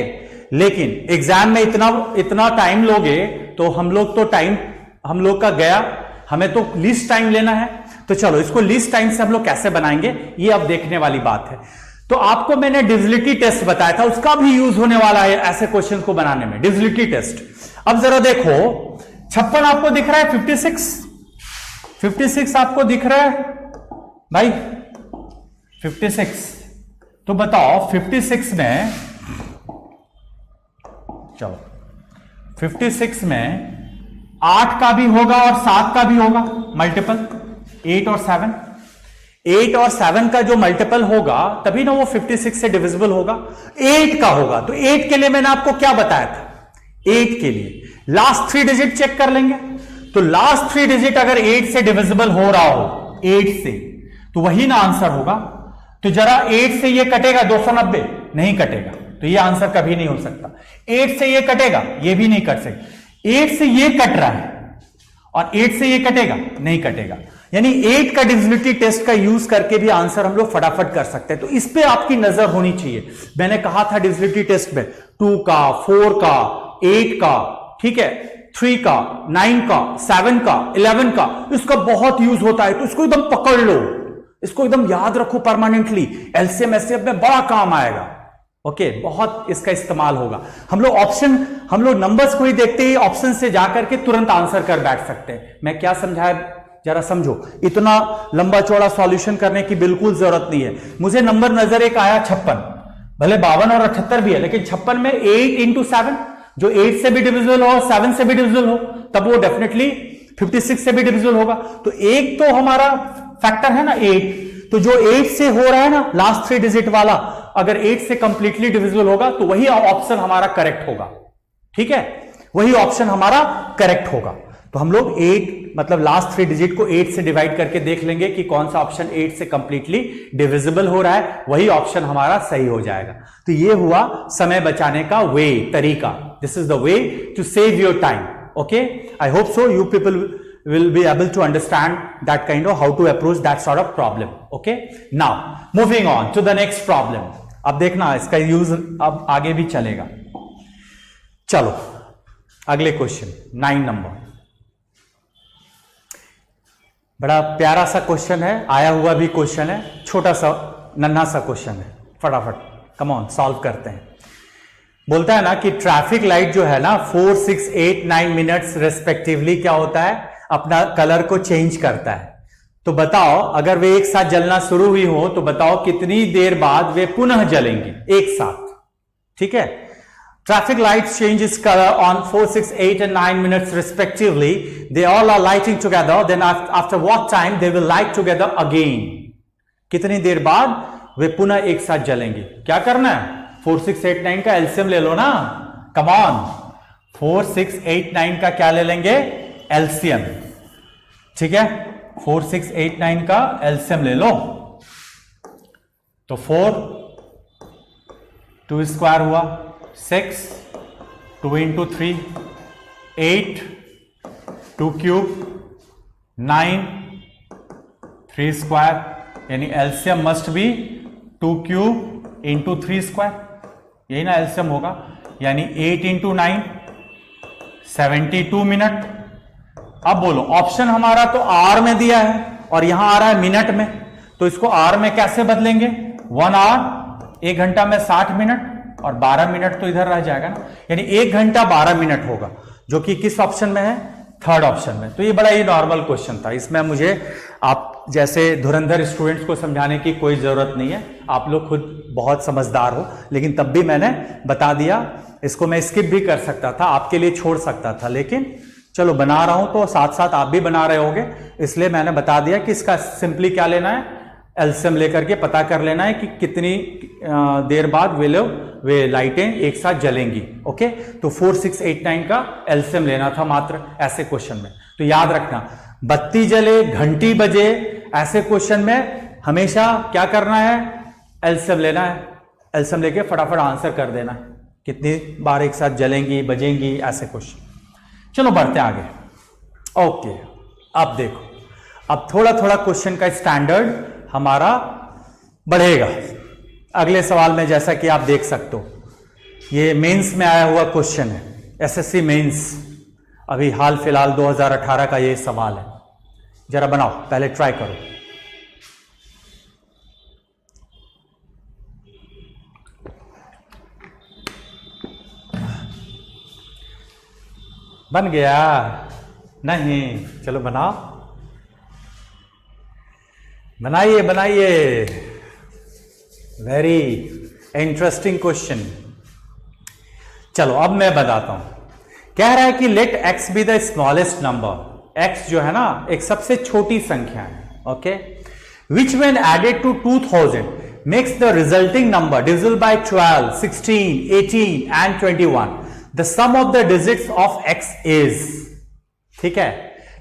लेकिन एग्जाम में इतना टाइम लोगे तो हम लोग का गया, हमें तो लीस्ट टाइम लेना है। तो चलो इसको लीस्ट टाइम से हम लोग कैसे बनाएंगे ये अब देखने वाली बात है। तो आपको मैंने डिविजिबिलिटी टेस्ट बताया था, उसका भी यूज होने वाला है ऐसे क्वेश्चन को बनाने में, डिविजिबिलिटी टेस्ट। अब जरा देखो 56 आपको दिख रहा है, 56 आपको दिख रहा है भाई, 56। तो बताओ 56 में, चलो 56 में 8 का भी होगा और 7 का भी होगा मल्टीपल, 8 और 7। 8 और 7 का जो मल्टीपल होगा तभी ना वो 56 से डिविजिबल होगा। 8 का होगा, तो 8 के लिए मैंने आपको क्या बताया था, 8 के लिए लास्ट 3 डिजिट चेक कर लेंगे। तो लास्ट 3 डिजिट अगर 8 से डिविजिबल हो रहा हो, 8 से, तो वही ना आंसर होगा। तो जरा 8 से ये कटेगा 290, नहीं कटेगा, तो ये आंसर कभी नहीं हो सकता। 8 से ये कटेगा, ये भी नहीं कट सकता। 8 से ये कट रहा है और 8 से ये कटेगा, नहीं कटेगा। यानी 8 का डिविजिबिलिटी टेस्ट का यूज करके भी आंसर हम लोग फटाफट कर सकते हैं। तो इस पे आपकी नजर होनी चाहिए। मैंने कहा था डिविजिबिलिटी टेस्ट में 2 का, 4 का, 8 का, ठीक है, 3 का, 9 का, 7 का, 11 का, इसका बहुत यूज होता है। तो इसको एकदम पकड़ लो, इसको एकदम याद रखो परमानेंटली, एलसीएम एचसीएफ में बड़ा काम आएगा, ओके। बहुत इसका इस्तेमाल होगा। हम लोग नंबर्स को ही देखते ही ऑप्शन से जाकर के तुरंत आंसर कर बैठ सकते हैं। मैं क्या समझाया जरा समझो, इतना लंबा चौड़ा सॉल्यूशन करने की बिल्कुल जरूरत नहीं है। मुझे नंबर नजर एक आया 56, भले 52 और 78 भी है, लेकिन 56 में 8 इंटू 7, जो 8 से भी डिविजिबल हो, 7 से भी डिविजिबल हो, तब वो डेफिनेटली 56 से भी डिविजिबल होगा। तो एक तो हमारा फैक्टर है ना 8, तो जो 8 से हो रहा है ना लास्ट 3 डिजिट वाला, अगर 8 से कंप्लीटली डिविजिबल होगा तो वही ऑप्शन हमारा करेक्ट होगा, ठीक है, वही ऑप्शन हमारा करेक्ट होगा। तो हम लोग 8 मतलब लास्ट 3 डिजिट को 8 से डिवाइड करके देख लेंगे कि कौन सा ऑप्शन 8 से कंप्लीटली डिविजिबल हो रहा है, वही ऑप्शन हमारा सही हो जाएगा। तो ये हुआ समय बचाने का वे, तरीका। This is the way to save your time, okay. I hope so you people will be able to understand that kind of how to approach that sort of problem, okay. Now moving on to the next problem. अब देखना इसका use अब आगे भी चलेगा। चलो अगले question 9 number, बड़ा प्यारा सा क्वेश्चन है, आया हुआ भी क्वेश्चन है, छोटा सा नन्हा सा क्वेश्चन है, फटाफट कम ऑन सॉल्व करते हैं। बोलता है ना कि ट्रैफिक लाइट जो है ना 4, 6, 8, 9 मिनट्स रेस्पेक्टिवली क्या होता है, अपना कलर को चेंज करता है। तो बताओ अगर वे एक साथ जलना शुरू हुई हो तो बताओ कितनी देर बाद वे पुनः जलेंगी एक साथ, ठीक है। Traffic lights change its colour on 4, 6, 8 and 9 minutes respectively. They all are lighting together. Then after what time they will light together again? कितनी देर बाद वे पुनः एक साथ जलेंगी। क्या करना है, 4, 6, 8, 9 का एलसीएम ले लो ना, कम ऑन। 4, 6, 8, 9 का क्या ले लेंगे, एलसीएम, ठीक है। 4, 6, 8, 9 का एलसीएम ले लो। तो 4 2 स्क्वायर हुआ 6, 2 इंटू 3 8, 2 क्यूब 9, 3 स्क्वायर, यानी LCM must be 2 cube into 3 square, यही ना एलसीएम होगा। यानी 8 इंटू 9 72 मिनट। अब बोलो ऑप्शन हमारा तो आर में दिया है और यहां आ रहा है मिनट में, तो इसको आर में कैसे बदलेंगे, 1 आवर, 1 घंटा में 60 मिनट और 12 मिनट तो इधर रह जाएगा ना, यानी 1 घंटा 12 मिनट होगा, जो कि किस ऑप्शन में है, थर्ड ऑप्शन में। तो ये बड़ा ही नॉर्मल क्वेश्चन था, इसमें मुझे आप जैसे धुरंधर स्टूडेंट्स को समझाने की कोई जरूरत नहीं है, आप लोग खुद बहुत समझदार हो, लेकिन तब भी मैंने बता दिया। इसको मैं स्किप भी कर सकता था, आपके लिए छोड़ सकता था, लेकिन चलो बना रहा हूं तो साथ साथ आप भी बना रहे होगे, इसलिए मैंने बता दिया कि इसका सिंपली क्या लेना है, एलसीएम लेकर के पता कर लेना है कि कितनी देर बाद वे लोग वे लाइटें एक साथ जलेंगी। ओके, तो 4 6 8 9 का एलसीएम लेना था मात्र ऐसे क्वेश्चन में। तो याद रखना, बत्ती जले, घंटी बजे, ऐसे क्वेश्चन में हमेशा क्या करना है, एलसीएम लेना है। एलसीएम लेके फटाफट आंसर कर देना है, कितनी बार एक साथ जलेंगी, बजेंगी, ऐसे क्वेश्चन। चलो बढ़ते आगे। ओके, अब देखो, अब थोड़ा थोड़ा क्वेश्चन का स्टैंडर्ड हमारा बढ़ेगा अगले सवाल में। जैसा कि आप देख सकते हो, ये मेंस में आया हुआ क्वेश्चन है, एसएससी मेंस, अभी हाल फिलहाल 2018 का ये सवाल है। जरा बनाओ, पहले ट्राई करो। बन गया? नहीं, चलो बनाओ, बनाइए बनाइए। Very interesting question. चलो अब मैं बताता हूं। कह रहा है कि let x be the smallest number. X जो है ना एक सबसे छोटी संख्या है। Okay, which when added to 2000 makes the resulting number divisible by 12, 16, 18 and 21। The sum of the digits of x is. ठीक है,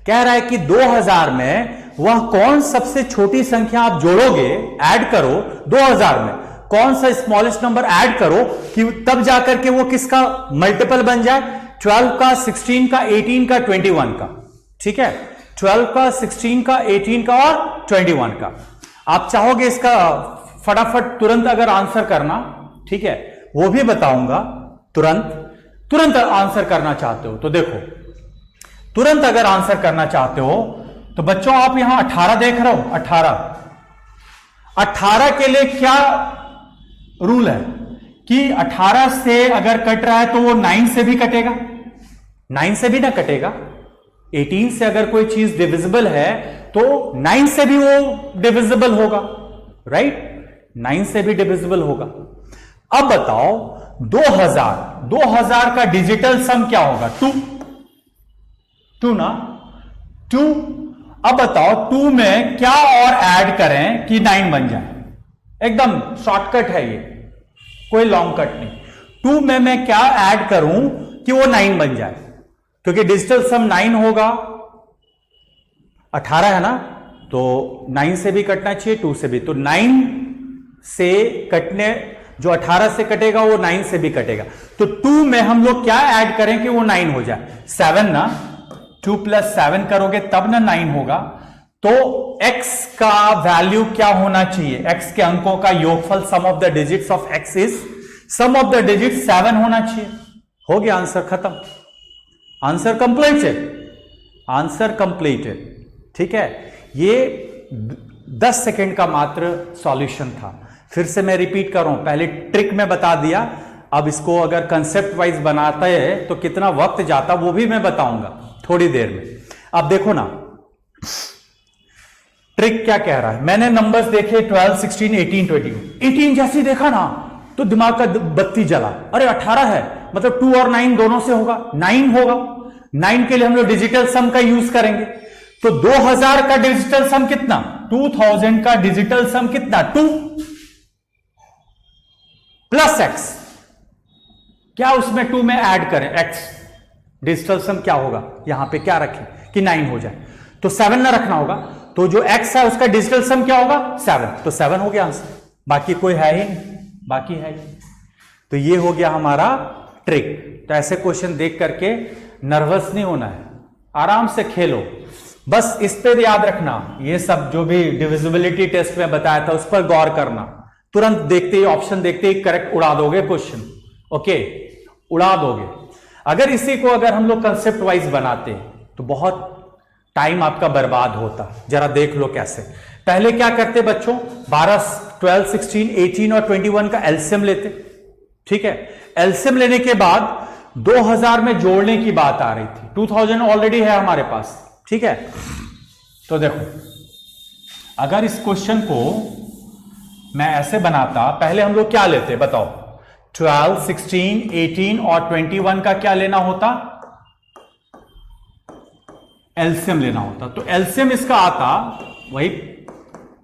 कह रहा है कि 2000 में वह कौन सबसे छोटी संख्या आप जोड़ोगे, ऐड करो 2000 में, कौन सा स्मॉलेस्ट नंबर ऐड करो कि तब जाकर के वो किसका मल्टीपल बन जाए, 12 का, 16 का, 18 का, 21 का। ठीक है, 12 का, 16 का, 18 का और 21 का। आप चाहोगे इसका फटाफट तुरंत अगर आंसर करना, ठीक है, वो भी बताऊंगा। तुरंत आंसर करना चाहते हो तो देखो, तुरंत अगर आंसर करना चाहते हो तो बच्चों आप यहां 18 देख रहे हो। 18 के लिए क्या रूल है कि 18 से अगर कट रहा है तो वो 9 से भी कटेगा, 9 से भी ना कटेगा। 18 से अगर कोई चीज डिविजिबल है तो 9 से भी वो डिविजिबल होगा, राइट? 9 से भी डिविजिबल होगा। अब बताओ 2000 का डिजिटल सम क्या होगा? 2 ना, 2। अब बताओ 2 में क्या और ऐड करें कि 9 बन जाए? एकदम शॉर्टकट है ये, कोई लॉन्ग कट नहीं। 2 में मैं क्या ऐड करूं कि वो 9 बन जाए? क्योंकि डिजिटल सम 9 होगा, 18 है ना, तो 9 से भी कटना चाहिए, 2 से भी। तो 9 से कटने, जो 18 से कटेगा वो 9 से भी कटेगा। तो 2 में हम लोग क्या ऐड करें कि वो 9 हो जाए? 7 ना, 2 + 7 करोगे तब ना 9 होगा। तो x का वैल्यू क्या होना चाहिए? x के अंकों का योगफल, sum of the digits of x is, sum of the digit 7 होना चाहिए। हो गया, आंसर खत्म, आंसर कंप्लीटेड, आंसर कंप्लीटेड। ठीक है, ये 10 सेकेंड का मात्र सॉल्यूशन था। फिर से मैं रिपीट कर रहा हूं, पहले ट्रिक में बता दिया, अब इसको अगर कंसेप्ट वाइज बनाता है तो कितना वक्त जाता वो भी मैं बताऊंगा थोड़ी देर में। अब देखो ना ट्रिक क्या कह रहा है। मैंने नंबर्स देखे 12, 16, 18, 21। 18 जैसे देखा ना तो दिमाग का बत्ती जला, अरे 18 है मतलब 2 और 9 दोनों से होगा, 9 होगा। 9 के लिए हम लोग डिजिटल सम का यूज करेंगे। तो 2000 का डिजिटल सम कितना? 2000 का डिजिटल सम कितना? 2 + x। क्या उसमें 2 में ऐड करें? x। डिजिटल सम क्या होगा? यहां पे क्या रखें कि 9 हो जाए? तो 7 ना रखना होगा। तो जो x है उसका डिजिटल सम क्या होगा? 7। तो 7 हो गया आंसर, बाकी कोई है ही नहीं, बाकी है ही। तो ये हो गया हमारा ट्रिक। तो ऐसे क्वेश्चन देख करके नर्वस नहीं होना है, आराम से खेलो। बस इस पर याद रखना, ये सब जो भी डिविजिबिलिटी टेस्ट में बताया था उस पर गौर करना। तुरंत देखते ही, ऑप्शन देखते ही करेक्ट उड़ा दोगे क्वेश्चन। ओके, उड़ा दोगे। अगर इसी को अगर हम लोग कंसेप्ट वाइज बनाते तो बहुत टाइम आपका बर्बाद होता। जरा देख लो कैसे। पहले क्या करते बच्चों, 12, 12, 16, 18 और 21 का एलसीएम लेते। ठीक है, एलसीएम लेने के बाद 2000 में जोड़ने की बात आ रही थी। 2000 ऑलरेडी है हमारे पास। ठीक है, तो देखो अगर इस क्वेश्चन को मैं ऐसे बनाता, पहले हम लोग क्या लेते बताओ? 12, 16, 18 और 21 का क्या लेना होता? एलसीएम लेना होता। तो एलसीएम इसका आता वही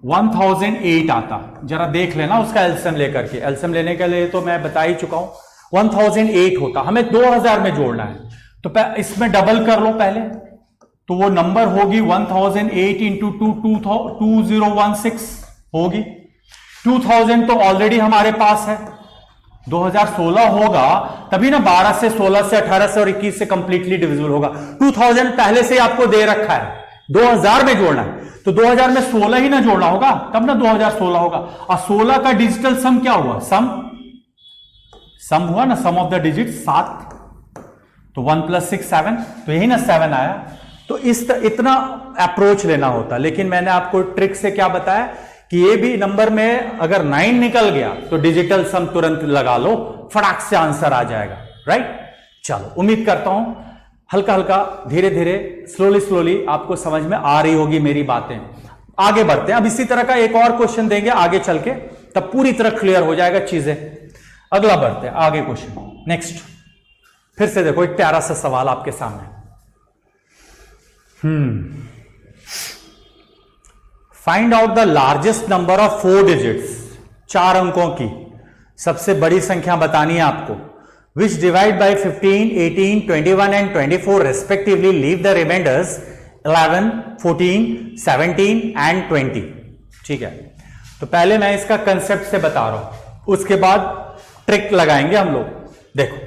1008 आता। जरा देख लेना उसका एलसीएम लेकर के, एलसीएम लेने के लिए तो मैं बता ही चुका हूं। 1008 होता, हमें 2000 में जोड़ना है, तो इसमें डबल कर लो पहले, तो वो नंबर होगी 1008 इंटू 2016 होगी। 2000 तो ऑलरेडी हमारे पास है, 2016 होगा तभी ना, 12 से 16 से 18 से और 21 से कंप्लीटली डिविजिबल होगा। 2000 पहले से आपको दे रखा है, 2000 में जोड़ना है, तो 2000 में 16 ही ना जोड़ना होगा, तब ना 2016 होगा। और 16 का डिजिटल सम क्या हुआ? सम हुआ ना, सम ऑफ द डिजिट 7, तो 1 + 6 7, तो यही ना 7 आया। तो इतना अप्रोच लेना होता, लेकिन मैंने आपको ट्रिक से क्या बताया कि ये भी नंबर में अगर 9 निकल गया तो डिजिटल सम तुरंत लगा लो, फटाक से आंसर आ जाएगा, राइट। चलो, उम्मीद करता हूं हल्का हल्का, धीरे धीरे, स्लोली आपको समझ में आ रही होगी मेरी बातें। आगे बढ़ते हैं, अब इसी तरह का एक और क्वेश्चन देंगे आगे चल के, तब पूरी तरह क्लियर हो जाएगा चीजें। अगला बढ़ते हैं, आगे क्वेश्चन नेक्स्ट। फिर से देखो, एक प्यारा सा सवाल आपके सामने। Find out the largest number of 4 digits, 4 अंकों की सबसे बड़ी संख्या बतानी है आपको, which divide by 15, 18, 21 and 24 respectively, leave the remainders 11, 14, 17 and 20। ठीक है, तो पहले मैं इसका कंसेप्ट से बता रहा हूं, उसके बाद ट्रिक लगाएंगे हम लोग। देखो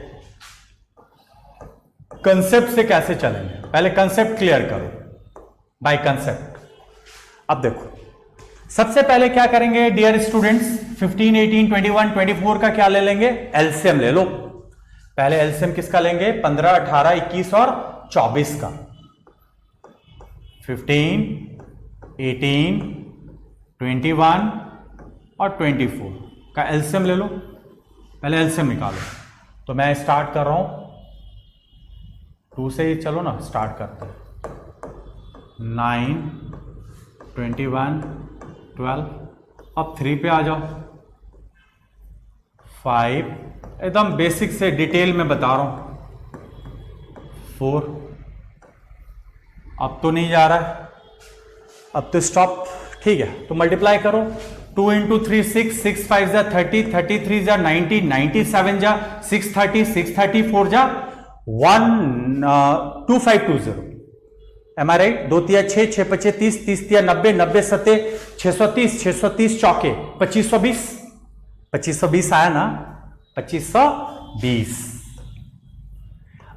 कंसेप्ट से कैसे चलेंगे, पहले कंसेप्ट क्लियर करो बाय कंसेप्ट। अब देखो, सबसे पहले क्या करेंगे डियर स्टूडेंट्स, 15, 18, 21, 24 का क्या ले लेंगे? एलसीएम ले लो। पहले एलसीएम किसका लेंगे? 15, 18, 21 और 24 का। 15, 18, 21 और 24 का एलसीएम ले लो। पहले एलसीएम निकालो। तो मैं स्टार्ट कर रहा हूं 2 से ही, चलो ना स्टार्ट करते हैं। 9, 21, 12, अब 3 पे आ जाओ। 5, एकदम बेसिक से डिटेल में बता रहा हूं। 4, अब तो नहीं जा रहा है, अब तो स्टॉप। ठीक है, तो मल्टीप्लाई करो। 2 इंटू 3 6, 6 5 जा 30, 33 जा 90, 97 जा 630, 634 जा 2520। एम आई राइट? 2 तिया 6, 6 पचे 30, 30 तिया 90, 90 सते 630, 630 चौके 2520, 2520 आया ना, 2520।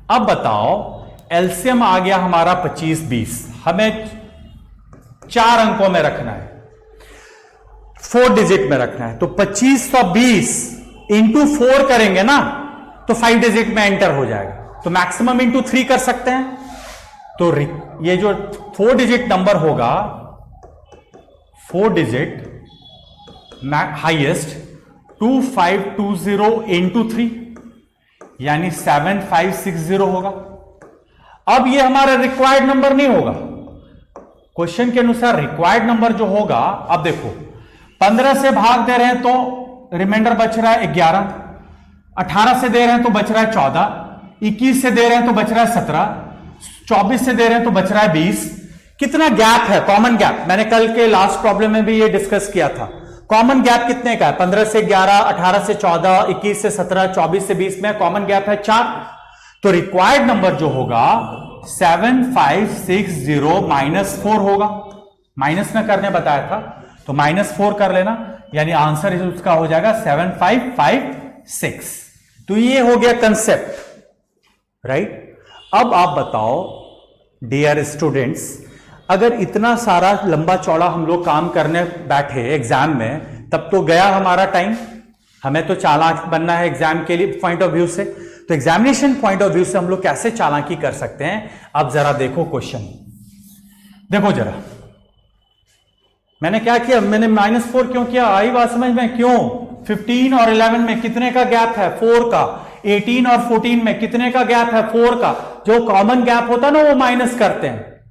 अब बताओ एलसीएम आ गया हमारा 25 20, हमें 4 अंकों में रखना है, 4 डिजिट में रखना है। तो 2520 इंटू 4 करेंगे ना तो 5 डिजिट में एंटर हो जाएगा। तो मैक्सिमम इंटू 3 कर सकते हैं। तो ये जो 4 डिजिट नंबर होगा, 4 डिजिट हाईएस्ट 2520 इंटू 3 यानी 7560 होगा। अब ये हमारा रिक्वायर्ड नंबर नहीं होगा, क्वेश्चन के अनुसार रिक्वायर्ड नंबर जो होगा, अब देखो 15 से भाग दे रहे हैं तो रिमाइंडर बच रहा है 11, 18 से दे रहे हैं तो बच रहा है 14, 21 से दे रहे हैं तो बच रहा है 17, 24 से दे रहे हैं तो बच रहा है 20। कितना गैप है? कॉमन गैप मैंने कल के लास्ट प्रॉब्लम में भी ये डिस्कस किया था। कॉमन गैप कितने का है? 15 से 11, 18 से 14, 21 से 17, 24 से 20 में कॉमन गैप है 4। तो रिक्वायर्ड नंबर जो होगा 7560 -4 होगा। माइनस में करने बताया था, तो -4 कर लेना, यानी आंसर उसका हो जाएगा 7556। तो ये हो गया कंसेप्ट, राइट। अब आप बताओ डियर स्टूडेंट्स, अगर इतना सारा लंबा चौड़ा हम लोग काम करने बैठे एग्जाम में, तब तो गया हमारा टाइम। हमें तो चालाक बनना है एग्जाम के लिए पॉइंट ऑफ व्यू से। तो एग्जामिनेशन पॉइंट ऑफ व्यू से हम लोग कैसे चालाकी कर सकते हैं? अब जरा देखो क्वेश्चन, देखो जरा मैंने क्या किया, मैंने -4 क्यों किया? आई बात समझ में? क्यों? 15 और 11 में कितने का गैप है? 4 का। 18 और 14 में कितने का गैप है? 4 का। जो कॉमन गैप होता है ना वो माइनस करते हैं,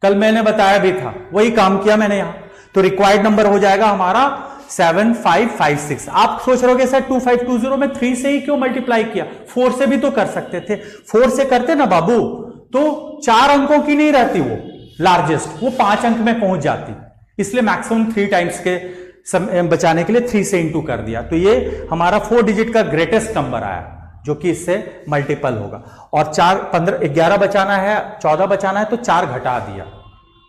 कल मैंने बताया भी था, वही काम किया मैंने यहां। तो रिक्वायर्ड नंबर हो जाएगा हमारा 7556। आप सोच रहे हो सर 2520 में 3 से ही क्यों मल्टीप्लाई किया? 4 से भी तो कर सकते थे। 4 से करते ना बाबू तो 4 अंकों की नहीं रहती वो लार्जेस्ट, वो 5 अंक में पहुंच जाती। इसलिए मैक्सिमम 3 टाइम्स के बचाने के लिए 3 से इंटू कर दिया, तो ये हमारा 4 डिजिट का ग्रेटेस्ट नंबर आया जो कि इससे मल्टीपल होगा। और 11 बचाना है, 14 बचाना है, तो 4 घटा दिया।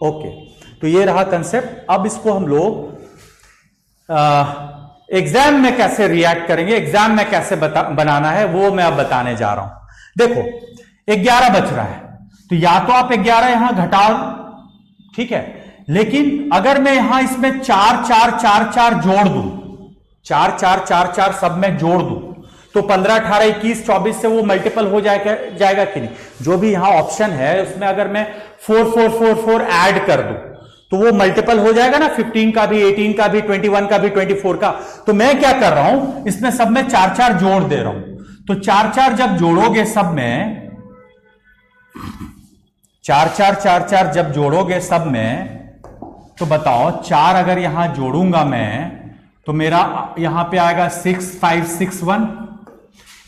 ओके, तो ये रहा कंसेप्ट। अब इसको हम लोग एग्जाम में कैसे रिएक्ट करेंगे, एग्जाम में कैसे बनाना है, वो मैं अब बताने जा रहा हूं। देखो 11 बच रहा है, तो या तो आप 11 यहां घटाओ, ठीक है, लेकिन अगर मैं यहां इसमें 4 4 4 4 जोड़ दूं, 4 4 4 4 सब में जोड़ दूं, तो 15 18 21 24 से वो मल्टीपल हो जाएगा कि नहीं। जो भी यहां ऑप्शन है उसमें अगर मैं 4 4 4 4 ऐड कर दूं तो वो मल्टीपल हो जाएगा ना, 15 का भी, 18 का भी, 21 का भी, 24 का। तो मैं क्या कर रहा हूं, इसमें सब में 4 4 जोड़ दे रहा हूं। तो 4 4 जब जोड़ोगे सब में, 4 4 4 4 जब जोड़ोगे सब में, तो बताओ 4 अगर यहां जोड़ूंगा मैं तो मेरा यहां पे आएगा 6 5 6 1,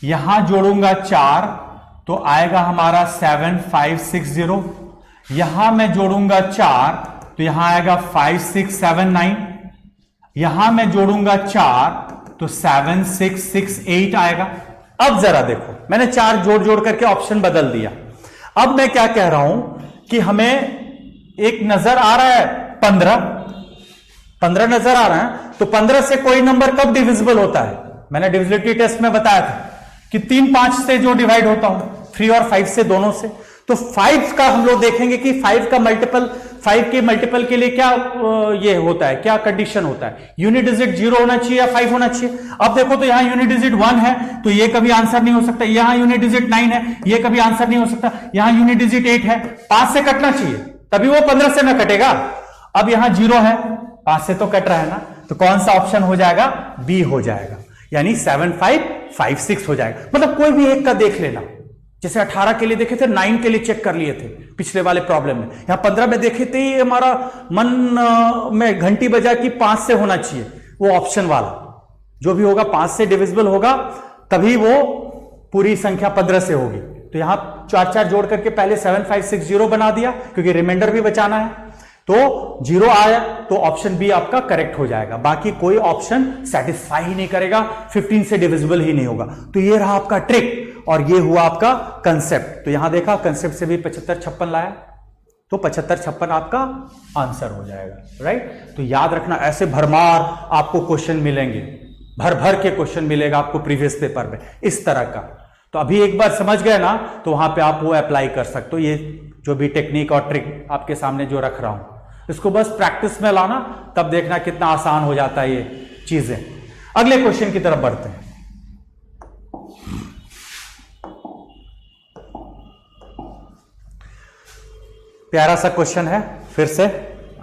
यहां जोड़ूंगा 4 तो आएगा हमारा 7 5 6 0, यहां मैं जोड़ूंगा 4 तो यहां आएगा 5 6 7 9, यहां मैं जोड़ूंगा 4 तो 7 6 6 8 आएगा। अब जरा देखो, मैंने 4 जोड़ जोड़ करके ऑप्शन बदल दिया। अब मैं क्या कह रहा हूं कि हमें एक नजर आ रहा है 15 नजर आ रहा है, तो 15 से कोई नंबर कब डिविजिबल होता है? मैंने डिविजिबिलिटी टेस्ट में बताया था कि 3 5 से जो डिवाइड होता हूं, 3 और 5 से, दोनों से। तो 5 का हम लोग देखेंगे कि 5 का मल्टीपल, 5 के मल्टीपल के लिए क्या ये होता है, क्या कंडीशन होता है, यूनिट डिजिट 0 होना चाहिए या 5 होना चाहिए। अब देखो तो यहां यूनिट डिजिट 1 है तो ये कभी आंसर नहीं हो सकता, यहां यूनिट डिजिट 9 है, ये कभी आंसर नहीं हो सकता, यहां यूनिट डिजिट 8 है, 5 से कटना चाहिए तभी वो 15 से ना कटेगा। अब यहां 0 है, 5 से तो कट रहा है ना, तो कौन सा ऑप्शन हो जाएगा? बी हो जाएगा, यानी 7 5 5 6 हो जाएगा। मतलब कोई भी एक का देख लेना, जैसे 18 के लिए देखे थे, 9 के लिए चेक कर लिए थे पिछले वाले प्रॉब्लम में, यहां 15 में देखे थे, ये हमारा मन में घंटी बजा कि 5 से होना चाहिए, वो ऑप्शन वाला जो भी होगा 5 से डिविजिबल होगा, तभी वो पूरी संख्या 15 से होगी। तो यहां 4 4 जोड़ करके पहले 7 5 6 0 बना दिया, क्योंकि रिमाइंडर भी बचाना है, तो 0 आया तो ऑप्शन बी आपका करेक्ट हो जाएगा। बाकी कोई ऑप्शन सेटिस्फाई ही नहीं करेगा, 15 से डिविजिबल ही नहीं होगा। तो ये रहा आपका ट्रिक और ये हुआ आपका कंसेप्ट। तो यहां देखा कंसेप्ट से भी 75 56 लाया, तो 75 56 आपका आंसर हो जाएगा, राइट। तो याद रखना, ऐसे भरमार आपको क्वेश्चन मिलेंगे, भर भर के क्वेश्चन मिलेगा आपको प्रीवियस पेपर में इस तरह का। तो अभी एक बार समझ गए ना, तो वहां पे आप वो अप्लाई कर सकते हो। ये जो भी टेक्निक और ट्रिक आपके सामने जो रख रहा हूं, इसको बस प्रैक्टिस में लाना, तब देखना कितना आसान हो जाता है ये चीजें। अगले क्वेश्चन की तरफ बढ़ते हैं। प्यारा सा क्वेश्चन है, फिर से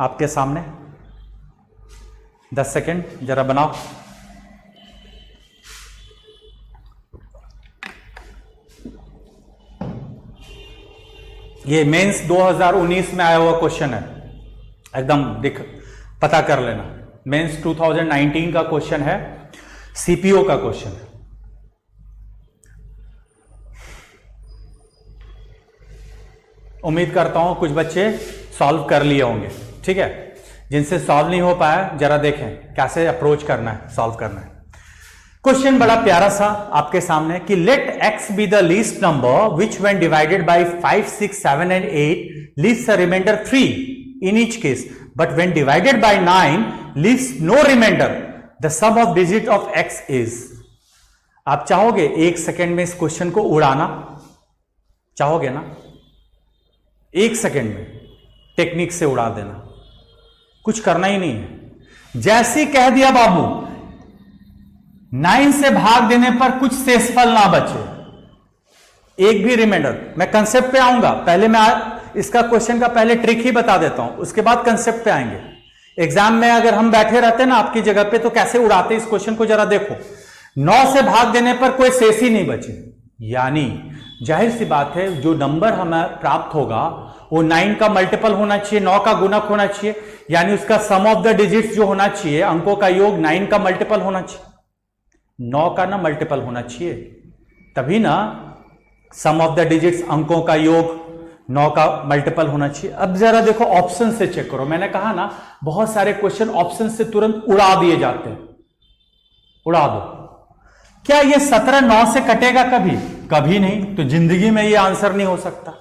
आपके सामने, 10 सेकेंड जरा बनाओ। ये मेंस 2019 में आया हुआ क्वेश्चन है, एकदम पता कर लेना। मेंस 2019 का क्वेश्चन है, सीपीओ का क्वेश्चन है। उम्मीद करता हूं कुछ बच्चे सॉल्व कर लिए होंगे, ठीक है। जिनसे सॉल्व नहीं हो पाया, जरा देखें कैसे अप्रोच करना है, सॉल्व करना है। क्वेश्चन बड़ा प्यारा सा आपके सामने कि let x be the least number which when divided by 5 6 7 and 8 leaves a remainder 3 in each case, but when divided by 9 leaves no remainder. The sum of digit of x is. आप चाहोगे 1 second में इस question को उड़ाना? चाहोगे ना? 1 second में technique से उड़ा देना, कुछ करना ही नहीं है। जैसे कह दिया बाबू 9 से भाग देने पर कुछ शेषफल ना बचे, एक भी रिमाइंडर। मैं कंसेप्ट पे आऊंगा, पहले मैं इसका क्वेश्चन का पहले ट्रिक ही बता देता हूं, उसके बाद कंसेप्ट पे आएंगे। एग्जाम में अगर हम बैठे रहते ना आपकी जगह पे, तो कैसे उड़ाते इस क्वेश्चन को जरा देखो। 9 से भाग देने पर कोई शेष ही नहीं बचे, यानी जाहिर सी बात है जो नंबर हमें प्राप्त होगा वो 9 का मल्टीपल होना चाहिए, 9 का गुणक होना चाहिए, यानी उसका सम ऑफ द डिजिट्स जो होना चाहिए, अंकों का योग 9 का मल्टीपल होना चाहिए, 9 का ना मल्टीपल होना चाहिए, तभी ना सम ऑफ द डिजिट्स अंकों का योग 9 का मल्टीपल होना चाहिए। अब जरा देखो ऑप्शन से चेक करो, मैंने कहा ना बहुत सारे क्वेश्चन ऑप्शन से तुरंत उड़ा दिए जाते हैं, उड़ा दो। क्या ये 17 9 से कटेगा कभी? कभी नहीं, तो जिंदगी में ये आंसर नहीं हो सकता।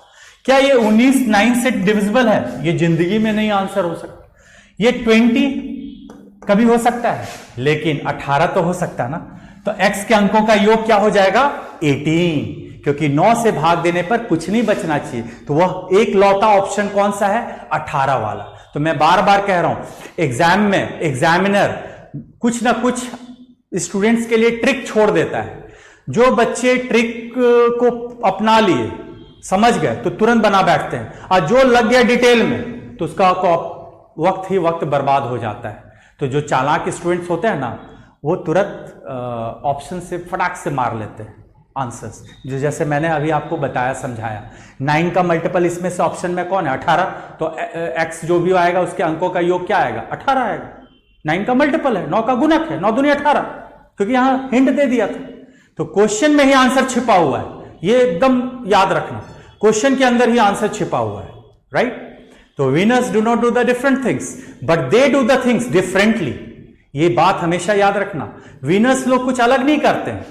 क्या ये 19 9 से डिविजिबल है? ये जिंदगी में नहीं आंसर हो सकता। ये 20 कभी हो सकता है, लेकिन 18 तो हो सकता है ना। तो x के अंकों का योग क्या हो जाएगा? 18, क्योंकि 9 से भाग देने पर कुछ नहीं बचना चाहिए। तो वह एक लौटा ऑप्शन कौन सा है? 18 वाला। तो मैं बार बार कह रहा हूं, एग्जाम में एग्जामिनर कुछ ना कुछ स्टूडेंट्स के लिए ट्रिक छोड़ देता है। जो बच्चे ट्रिक को अपना लिए, समझ गए, तो तुरंत बना बैठते हैं, और जो लग गया डिटेल में तो उसका वक्त ही वक्त बर्बाद हो जाता है। तो जो चालाक स्टूडेंट्स होते हैं ना, वो तुरंत ऑप्शन से फटाक से मार लेते हैं आंसर्स। जो जैसे मैंने अभी आपको बताया, समझाया, 9 का मल्टीपल इसमें से ऑप्शन में कौन है? 18। तो x जो भी आएगा उसके अंकों का योग क्या आएगा? 18 आएगा। 9 का मल्टीपल है, 9 का गुणक है, 9 दूनी 18, क्योंकि यहां हिंट दे दिया था। तो क्वेश्चन में ही आंसर छिपा हुआ है, ये एकदम याद रखना, क्वेश्चन के अंदर ही आंसर छिपा हुआ है, राइट। तो winners do not do the different things but they do the things differently. ये बात हमेशा याद रखना, विनर्स लोग कुछ अलग नहीं करते हैं।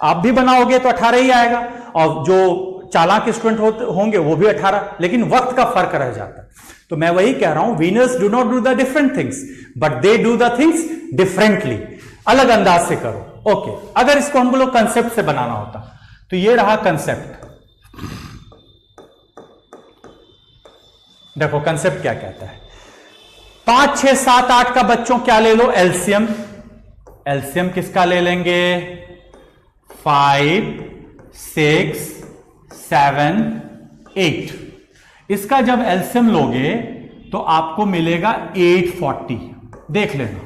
आप भी बनाओगे तो 18 ही आएगा, और जो चालाक स्टूडेंट होंगे वो भी 18, लेकिन वक्त का फर्क रह जाता है। तो मैं वही कह रहा हूं, winners do not do the different things but they do the things differently. अलग अंदाज से करो। ओके, अगर इसको हम लोग कंसेप्ट से बनाना होता तो ये रहा कंसेप्ट। देखो कंसेप्ट क्या कहता है, 5 6 7 8 का बच्चों क्या ले लो? एलसीएम। एलसीएम किसका ले लेंगे? 5 6 7 8। इसका जब एलसीएम लोगे तो आपको मिलेगा 840। देख लेना,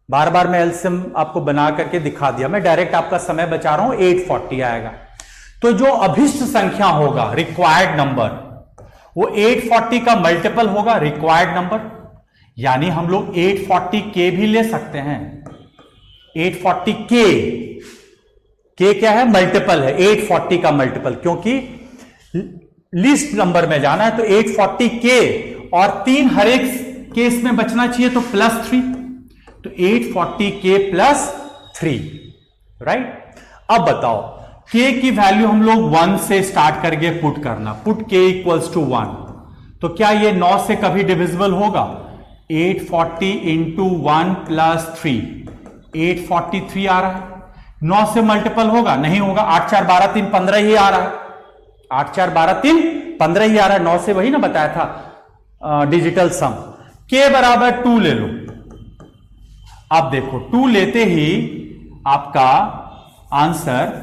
बार बार मैं एलसीएम आपको बना करके दिखा दिया, मैं डायरेक्ट आपका समय बचा रहा हूं। 840 आएगा। तो जो अभिष्ट संख्या होगा, रिक्वायर्ड नंबर, वो 840 का मल्टीपल होगा रिक्वायर्ड नंबर। यानी हम लोग 840 के भी ले सकते हैं। 840 के क्या है? मल्टीपल है, 840 का मल्टीपल, क्योंकि लिस्ट नंबर में जाना है। तो 840 के और 3 हर एक केस में बचना चाहिए, तो +3। तो 840 के +3, राइट। अब बताओ, के की वैल्यू हम लोग 1 से स्टार्ट करके पुट करना, पुट के इक्वल्स टू 1। तो क्या ये 9 से कभी डिविजिबल होगा? 840 इंटू 1 + 3, 843 आ रहा है। 9 से मल्टीपल होगा? नहीं होगा। 8 4 12 3 15 ही आ रहा है। 8 4 12 3 15 ही आ रहा है। 9 से वही ना बताया था डिजिटल सम। के बराबर 2 ले लो। अब देखो 2 लेते ही आपका आंसर,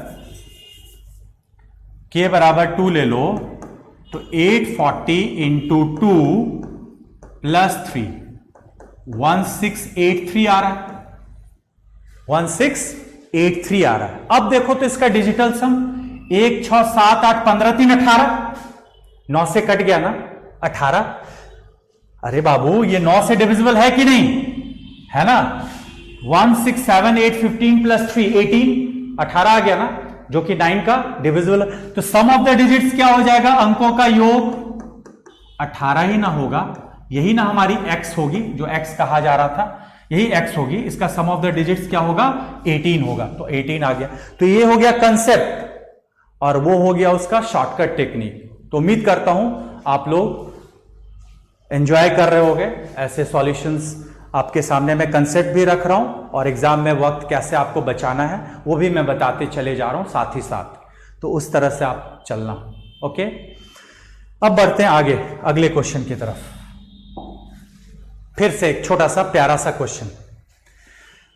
के बराबर 2 ले लो तो 840 इंटू 2 + 3, 1683 आ रहा है। 1683 आ रहा है। अब देखो तो इसका डिजिटल सम 1 6 7 8 15 3 18। 9 से कट गया ना 18। अरे बाबू, ये 9 से डिविजिबल है कि नहीं? है ना। 1 6 7 8 15 + 3 18, 18 आ गया ना, जो कि 9 का डिविजिबल। तो सम ऑफ द डिजिट्स क्या हो जाएगा? अंकों का योग 18 ही ना होगा, यही ना हमारी x होगी, जो x कहा जा रहा था, यही x होगी। इसका सम ऑफ द डिजिट्स क्या होगा? 18 होगा। तो 18 आ गया। तो ये हो गया कंसेप्ट, और वो हो गया उसका शॉर्टकट टेक्निक। तो उम्मीद करता हूं आप लोग एंजॉय कर रहे होंगे। ऐसे सॉल्यूशंस आपके सामने मैं कंसेप्ट भी रख रहा हूं, और एग्जाम में वक्त कैसे आपको बचाना है वो भी मैं बताते चले जा रहा हूं साथ ही साथ। तो उस तरह से आप चलना। ओके, अब बढ़ते हैं आगे अगले क्वेश्चन की तरफ। फिर से एक छोटा सा प्यारा सा question.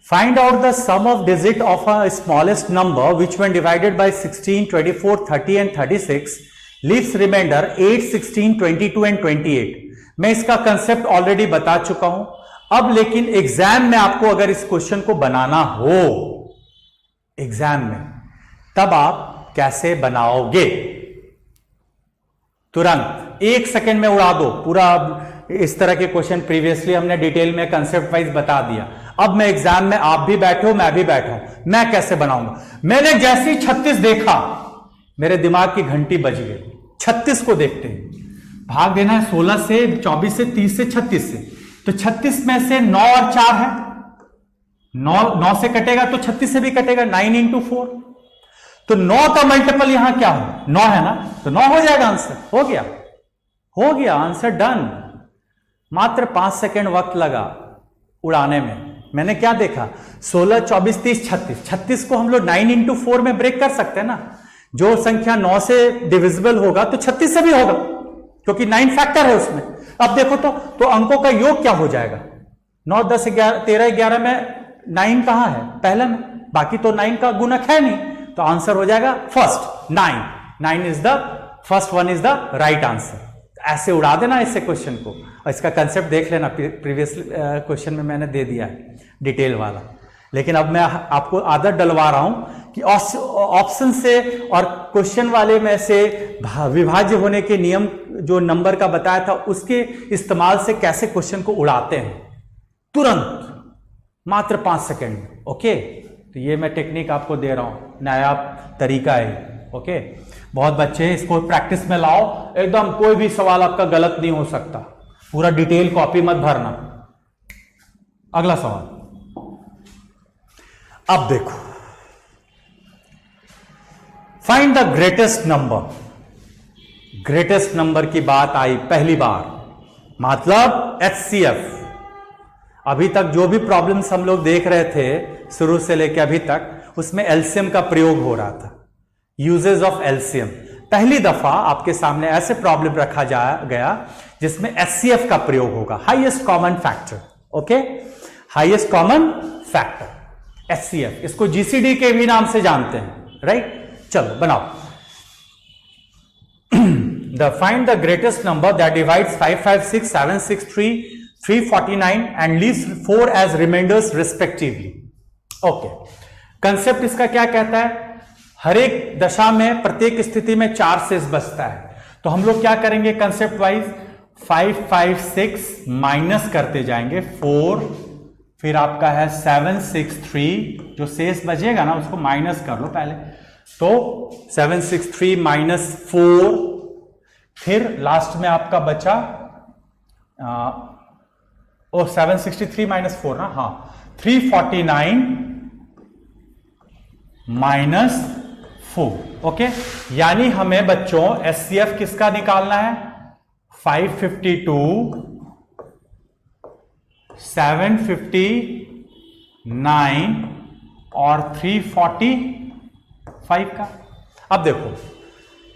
Find out the sum of digit of a smallest number which when divided by 16 24 30 and 36 leaves remainder 8 16 22 and 28। मैं इसका कंसेप्ट ऑलरेडी बता चुका हूं। अब लेकिन एग्जाम में आपको अगर इस क्वेश्चन को बनाना हो एग्जाम में, तब आप कैसे बनाओगे? तुरंत 1 सेकेंड में उड़ा दो पूरा। इस तरह के क्वेश्चन प्रीवियसली हमने डिटेल में कंसेप्ट वाइज बता दिया। अब मैं एग्जाम में, आप भी बैठे हो, मैं भी बैठा हूं, मैं कैसे बनाऊंगा? मैंने जैसे ही 36 देखा, मेरे दिमाग की घंटी बज गई। 36 को देखते हैं, भाग देना है 16 से, 24 से, 30 से, 36 से। तो 36 में से 9 और 4 है, 9 से कटेगा तो 36 से भी कटेगा, 9 इंटू 4। तो 9 का मल्टीपल यहां क्या हो, 9 है ना, तो 9 हो जाएगा आंसर। हो गया आंसर डन। मात्र 5 सेकेंड वक्त लगा उड़ाने में। मैंने क्या देखा, 16, 24, 30, 36। 36 को हम लोग 9 इंटू 4 में ब्रेक कर सकते हैं ना। जो संख्या 9 से डिविजिबल होगा तो 36 से भी होगा, क्योंकि 9 फैक्टर है उसमें। अब देखो तो अंकों का योग क्या हो जाएगा, 9, 10, 11, 13, 11 में 9 कहां है, पहले में, बाकी तो 9 का गुणक है नहीं। तो आंसर हो जाएगा first 9। 9 is the first one, is the right answer. ऐसे उड़ा देना इससे क्वेश्चन को, और इसका कंसेप्ट देख लेना, प्रीवियस क्वेश्चन में मैंने दे दिया है डिटेल वाला। लेकिन अब मैं आपको आदत डलवा रहा हूं कि ऑप्शन से और क्वेश्चन वाले में से विभाज्य होने के नियम जो नंबर का बताया था उसके इस्तेमाल से कैसे क्वेश्चन को उड़ाते हैं तुरंत, मात्र 5 सेकेंड में। ओके, तो ये मैं टेक्निक आपको दे रहा हूं, नया तरीका है। ओके, बहुत बच्चे इसको प्रैक्टिस में लाओ, एकदम कोई भी सवाल आपका गलत नहीं हो सकता, पूरा डिटेल कॉपी मत भरना। अगला सवाल, अब देखो, find the greatest number. Greatest number की बात आई पहली बार, मतलब HCF। अभी तक जो भी प्रॉब्लम्स हम लोग देख रहे थे शुरू से लेकर अभी तक, उसमें एलसीएम का प्रयोग हो रहा था, यूजेज ऑफ एलसीएम। पहली दफा आपके सामने ऐसे प्रॉब्लम रखा गया जिसमें HCF का प्रयोग होगा, highest common factor. Okay, highest common factor HCF, इसको GCD के भी नाम से जानते हैं, राइट। चलो बनाओ, find the greatest number that divides 556, 763, 349 and leaves 4 as remainders respectively. Okay, concept इसका क्या कहता है, हर एक दशा में प्रत्येक स्थिति में 4 शेष बचता है। तो हम लोग क्या करेंगे कंसेप्ट वाइज, 556 माइनस करते जाएंगे 4, फिर आपका है 763, जो शेष बचेगा ना उसको माइनस कर लो पहले, तो 763 माइनस 4, फिर लास्ट में आपका बचा 763 माइनस 4 ना, हाँ, 349 माइनस 4। ओके, यानी हमें बच्चों HCF किसका निकालना है, 552, 759 और 345 का। अब देखो,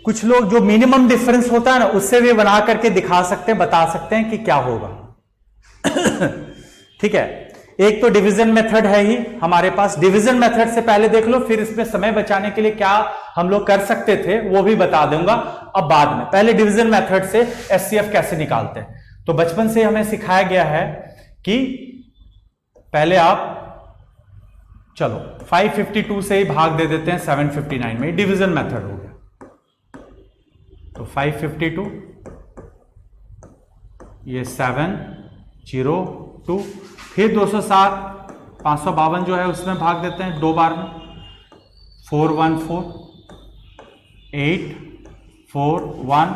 कुछ लोग जो मिनिमम डिफरेंस होता है ना उससे भी बना करके दिखा सकते हैं, बता सकते हैं कि क्या होगा। ठीक है, एक तो डिवीजन मेथड है ही हमारे पास। डिवीजन मेथड से पहले देख लो, फिर इसमें समय बचाने के लिए क्या हम लोग कर सकते थे वो भी बता दूंगा अब बाद में। पहले डिवीजन मेथड से HCF कैसे निकालते हैं। तो बचपन से हमें सिखाया गया है कि पहले आप, चलो 552 से ही भाग दे देते हैं 759 में, डिवीजन मेथड हो गया। तो 552, ये 702, फिर 207, 552 जो है उसमें भाग देते हैं 2 बार में, 414, 841,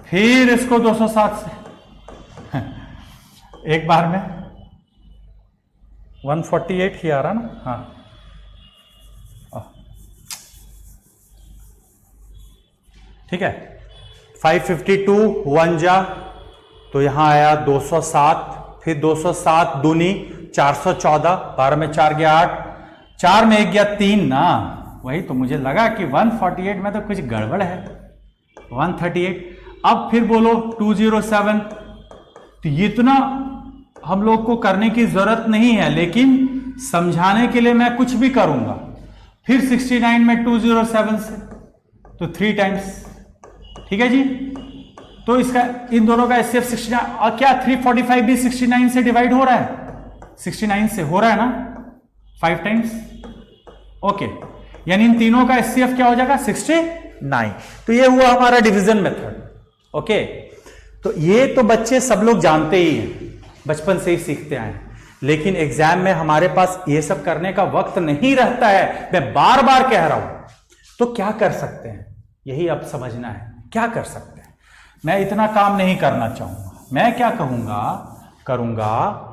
फिर इसको 207 से एक बार में 148 ही आ रहा ना, हाँ, ठीक है। 552 1 जा तो यहां आया 207, फिर 207 दूनी 414, 12 में 4 गया 8, 4 में 1 गया 3 ना, वही तो मुझे लगा कि 148 में तो कुछ गड़बड़ है। 138, अब फिर बोलो 207, तो ये इतना हम लोग को करने की जरूरत नहीं है, लेकिन समझाने के लिए मैं कुछ भी करूंगा। फिर 69 में 207 से, तो 3 टाइम्स, ठीक है जी। तो इसका इन दोनों का HCF 69, और क्या 345 भी 69 से डिवाइड हो रहा है, 69 से हो रहा है ना, 5 टाइम्स। ओके, यानी इन तीनों का HCF क्या हो जाएगा 69। तो ये हुआ हमारा डिवीजन मेथड। ओके, तो ये तो बच्चे सब लोग जानते ही हैं, बचपन से ही सीखते आए हैं, लेकिन एग्जाम में हमारे पास ये सब करने का वक्त नहीं रहता है, मैं बार बार कह रहा हूं। तो क्या कर सकते हैं, यही अब समझना है। क्या कर सकते हैं? मैं इतना काम नहीं करना चाहूंगा, मैं क्या करूंगा,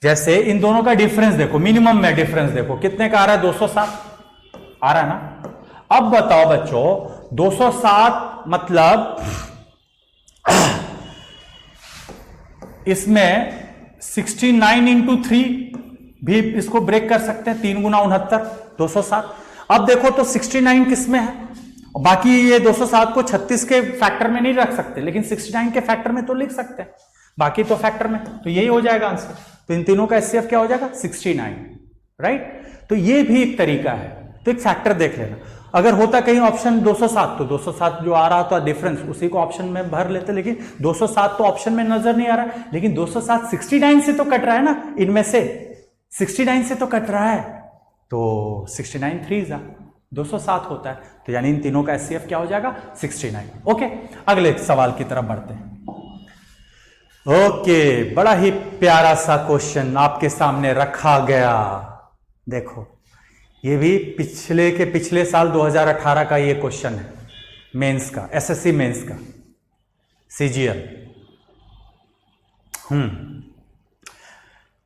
जैसे इन दोनों का डिफरेंस देखो, मिनिमम में डिफरेंस देखो कितने का आ रहा है, 207 आ रहा है ना। अब बताओ बच्चों, 207 मतलब इसमें 69 इंटू 3 भी इसको ब्रेक कर सकते हैं, 3 गुना 69, 207। अब देखो तो 69 किस में है, बाकी ये 207 को 36 के फैक्टर में नहीं रख सकते, लेकिन 69 के फैक्टर में तो लिख सकते हैं, बाकी तो फैक्टर में, तो यही हो जाएगा आंसर। तो इन तीनों का एचसीएफ क्या हो जाएगा, 69, राइट। तो ये भी एक तरीका है, तो एक फैक्टर देख लेना। अगर होता कहीं ऑप्शन 207 तो 207 जो आ रहा था डिफरेंस उसी को ऑप्शन में भर लेते, लेकिन 207 तो ऑप्शन में नजर नहीं आ रहा, लेकिन 207 69 से तो कट रहा है ना, इनमें से 69 से तो कट रहा है, तो 69 3 207 होता है, तो यानी इन तीनों का एचसीएफ क्या हो जाएगा, 69। ओके, अगले सवाल की तरफ बढ़ते हैं। ओके, बड़ा ही प्यारा सा क्वेश्चन आपके सामने रखा गया। देखो, ये भी पिछले साल 2018 का ये क्वेश्चन है, मेंस का, एसएससी मेंस का, सीजीएल।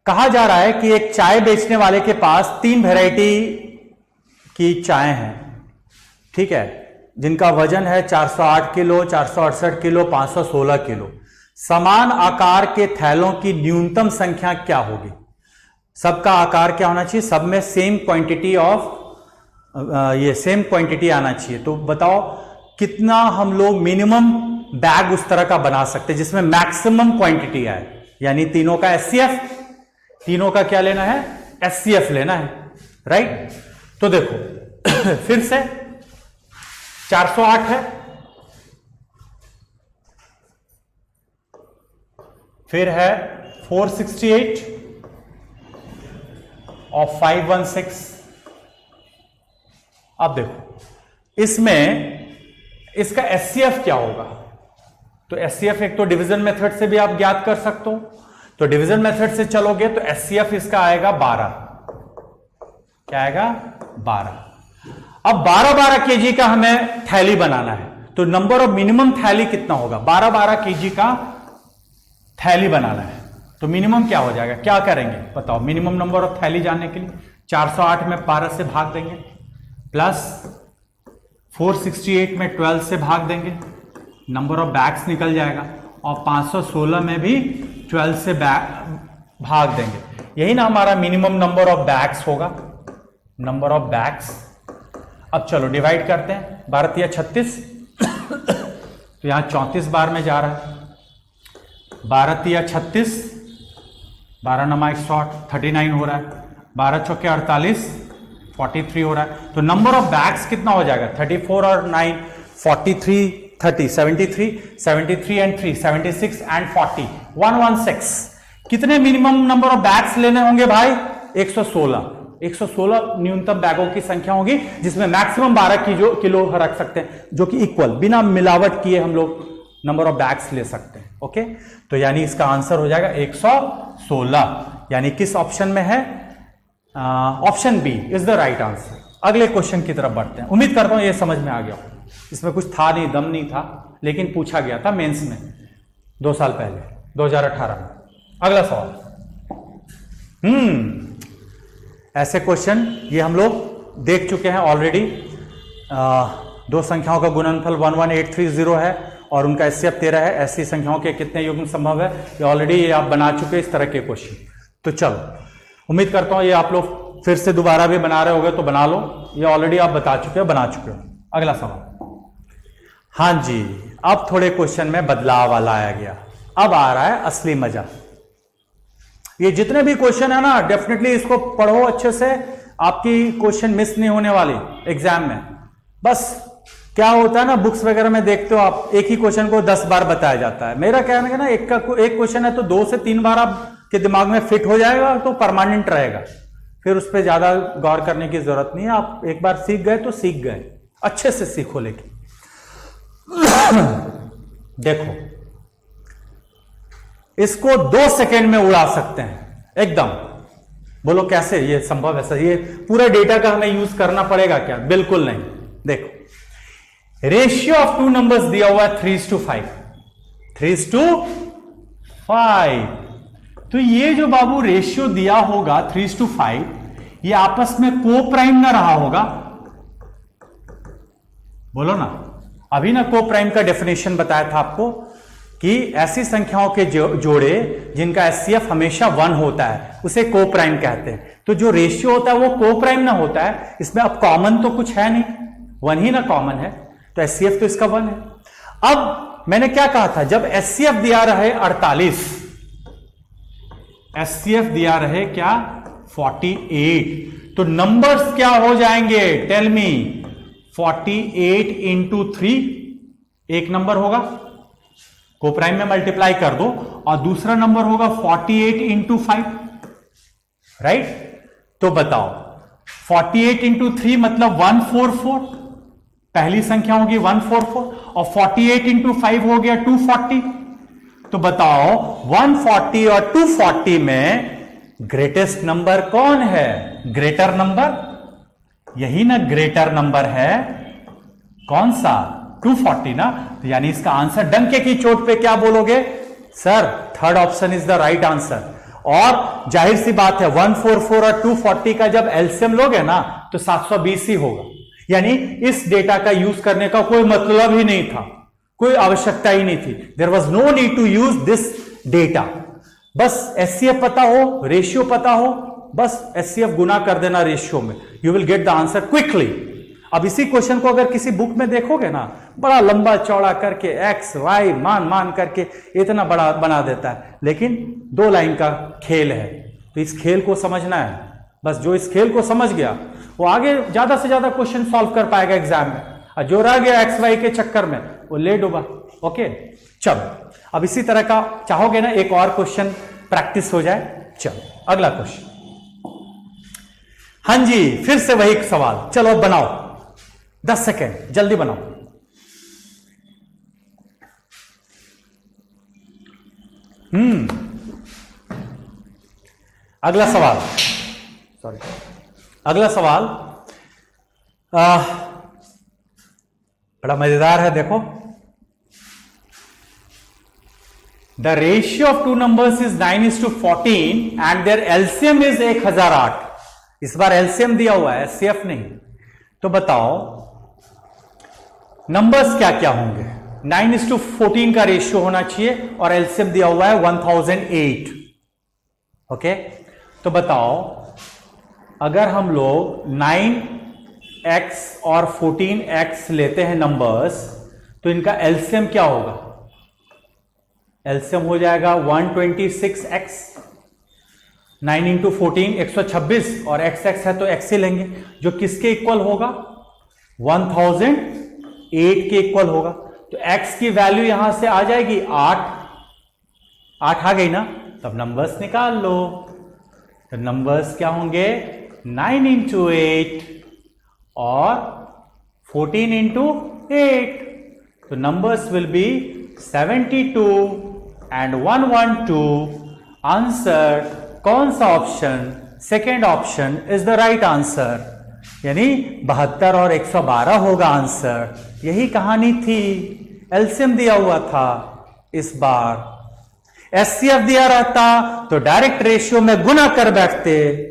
कहा जा रहा है कि एक चाय बेचने वाले के पास 3 वैरायटी की चाय हैं, ठीक है, जिनका वजन है 408 किलो, 468 किलो, 516 किलो। समान आकार के थैलों की न्यूनतम संख्या क्या होगी? सबका आकार क्या होना चाहिए, सब में सेम क्वांटिटी सेम क्वांटिटी आना चाहिए। तो बताओ कितना हम लोग मिनिमम बैग उस तरह का बना सकते हैं जिसमें मैक्सिमम क्वांटिटी आए, यानी तीनों का एचसीएफ, तीनों का क्या लेना है, एचसीएफ लेना है, राइट। तो देखो फिर से 408 है, फिर है 468 और 516। अब देखो इसमें इसका एचसीएफ क्या होगा, तो एचसीएफ एक तो डिवीजन मेथड से भी आप ज्ञात कर सकते हो, तो डिवीजन मेथड से चलोगे तो एचसीएफ इसका आएगा 12, क्या आएगा 12। अब 12-12 केजी का हमें थैली बनाना है, तो नंबर ऑफ मिनिमम थैली कितना होगा, 12-12 केजी का थैली बनाना है, तो मिनिमम क्या हो जाएगा, क्या करेंगे बताओ, मिनिमम नंबर ऑफ थैली जानने के लिए 408 में 12 से भाग देंगे, प्लस 468 में 12 से भाग देंगे, नंबर ऑफ बैग्स निकल जाएगा, और 516 में भी 12 से भाग देंगे, यही ना हमारा मिनिमम नंबर ऑफ बैग्स होगा, नंबर ऑफ बैग्स। अब चलो डिवाइड करते हैं, 12 या 36 तो यहां 34 बार में जा रहा है, 12 या 36, 12 नमा 108, 39 हो रहा है, 12 चौके 48, 43 हो रहा है। तो नंबर ऑफ बैग्स कितना हो जाएगा, 34 और 9 43 30 73 एंड 3 76 एंड 40 116। कितने मिनिमम नंबर ऑफ बैग्स लेने होंगे भाई, 116 न्यूनतम बैगों की संख्या होगी जिसमें मैक्सिमम 12 किलो रख सकते हैं, जो कि इक्वल, बिना मिलावट किए हम लोग नंबर ऑफ बैग्स ले सकते हैं। ओके, तो यानी इसका आंसर हो जाएगा 116, यानी किस ऑप्शन में है, option b is the right answer. अगले क्वेश्चन की तरफ बढ़ते हैं। उम्मीद करता हूं ये समझ में आ गया, इसमें कुछ था नहीं, दम नहीं था, लेकिन पूछा गया था मेंस में 2 साल पहले 2018 में। अगला सवाल, ऐसे क्वेश्चन ये हम लोग देख चुके हैं ऑलरेडी। 2 संख्याओं का गुणनफल 11830 है और उनका एचसीएफ 13 है, ऐसी संख्याओं के कितने युग्म संभव है, ये ऑलरेडी आप बना चुके हैं इस तरह के क्वेश्चन। तो चलो, उम्मीद करता हूं ये आप लोग फिर से दोबारा भी बना रहे होगे तो बना लो, ये ऑलरेडी आप बता चुके हो, बना चुके हो। अगला सवाल, हाँ जी, अब थोड़े क्वेश्चन में बदलाव वाला आया गया, अब आ रहा है असली मजा। ये जितने भी क्वेश्चन है ना, डेफिनेटली इसको पढ़ो अच्छे से, आपकी क्वेश्चन मिस नहीं होने वाली एग्जाम में। बस क्या होता है ना, बुक्स वगैरह में देखते हो आप, एक ही क्वेश्चन को 10 बार बताया जाता है। मेरा कहना है ना, एक क्वेश्चन है तो 2 से 3 बार आपके दिमाग में फिट हो जाएगा तो परमानेंट रहेगा, फिर उस पर ज्यादा गौर करने की जरूरत नहीं है। आप एक बार सीख गए तो सीख गए, अच्छे से सीखो। लेकिन देखो, इसको 2 सेकेंड में उड़ा सकते हैं एकदम। बोलो कैसे ये संभव है? सर, ये पूरा डेटा का हमें यूज करना पड़ेगा क्या? बिल्कुल नहीं। देखो, रेशियो ऑफ टू नंबर्स दिया हुआ है 3:5, 3:5। तो ये जो बाबू रेशियो दिया होगा 3:5, ये आपस में को प्राइम ना रहा होगा, बोलो ना। अभी ना को प्राइम का डेफिनेशन बताया था आपको कि ऐसी संख्याओं के जोड़े जिनका एचसीएफ हमेशा 1 होता है उसे को प्राइम कहते हैं। तो जो रेशियो होता है वो को प्राइम ना होता है, इसमें अब कॉमन तो कुछ है नहीं, 1 ही ना कॉमन है, तो एचसीएफ तो इसका 1 है। अब मैंने क्या कहा था, जब एचसीएफ दिया रहे 48, एचसीएफ दिया रहे क्या 48, तो नंबर्स क्या हो जाएंगे, टेल मी। 48 इंटू 3 एक नंबर होगा, को प्राइम में मल्टीप्लाई कर दो, और दूसरा नंबर होगा 48 इंटू 5, राइट। तो बताओ 48 इंटू 3 मतलब 144, पहली संख्या होगी 144, और 48 इंटू 5 हो गया 240। तो बताओ 140 और 240 में ग्रेटेस्ट नंबर कौन है, ग्रेटर नंबर, यही ना ग्रेटर नंबर है, कौन सा 240 ना। तो यानी इसका आंसर डंके की चोट पे क्या बोलोगे, sir third option is the right answer. और जाहिर सी बात है 144 और 240 का जब एलसीएम लोगे ना तो 720 ही होगा, यानी इस डेटा का यूज करने का कोई मतलब ही नहीं था, कोई आवश्यकता ही नहीं थी। There was no need to use this data. बस एचसीएफ पता हो, रेशियो पता हो, बस एचसीएफ गुना कर देना रेशियो में, you will get the answer quickly. अब इसी क्वेश्चन को अगर किसी बुक में देखोगे ना, बड़ा लंबा चौड़ा करके एक्स वाई मान करके इतना बड़ा बना देता है, लेकिन 2 लाइन का खेल है, तो इस खेल को समझना है। बस जो इस खेल को समझ गया वो आगे ज्यादा से ज्यादा क्वेश्चन सॉल्व कर पाएगा एग्जाम में, और जो रह गया एक्स वाई के चक्कर में वो ले डूबा। ओके चलो, अब इसी तरह का चाहोगे ना एक और क्वेश्चन प्रैक्टिस हो जाए। चलो अगला क्वेश्चन, हाँ जी फिर से वही सवाल, चलो बनाओ 10 सेकेंड जल्दी बनाओ। अगला सवाल, सॉरी अगला सवाल बड़ा मजेदार है, देखो। The ratio of two numbers is 9:14 and their LCM is 1008। इस बार एलसीएम दिया हुआ है, एचसीएफ नहीं। तो बताओ नंबर्स क्या क्या होंगे। 9:14 का रेशियो होना चाहिए और एलसीएम दिया हुआ है 1008। ओके, तो बताओ अगर हम लोग 9x और 14x लेते हैं नंबर्स, तो इनका एलसीएम क्या होगा, एलसीएम हो जाएगा 126x। 9 इंटू 14 126, और xx है तो x ही लेंगे, जो किसके इक्वल होगा 1008 के इक्वल होगा। तो x की वैल्यू यहां से आ जाएगी 8 आ गई ना, तब नंबर्स निकाल लो। तो नंबर्स क्या होंगे 9 इंटू 8 और 14 इंटू 8। तो numbers will be 72 and 112। Answer कौन सा option, second option is the right answer, यानी 72 और 112 होगा आंसर। यही कहानी थी, एलसीएम दिया हुआ था। इस बार एचसीएफ दिया रहता तो डायरेक्ट रेशियो में गुना कर बैठते,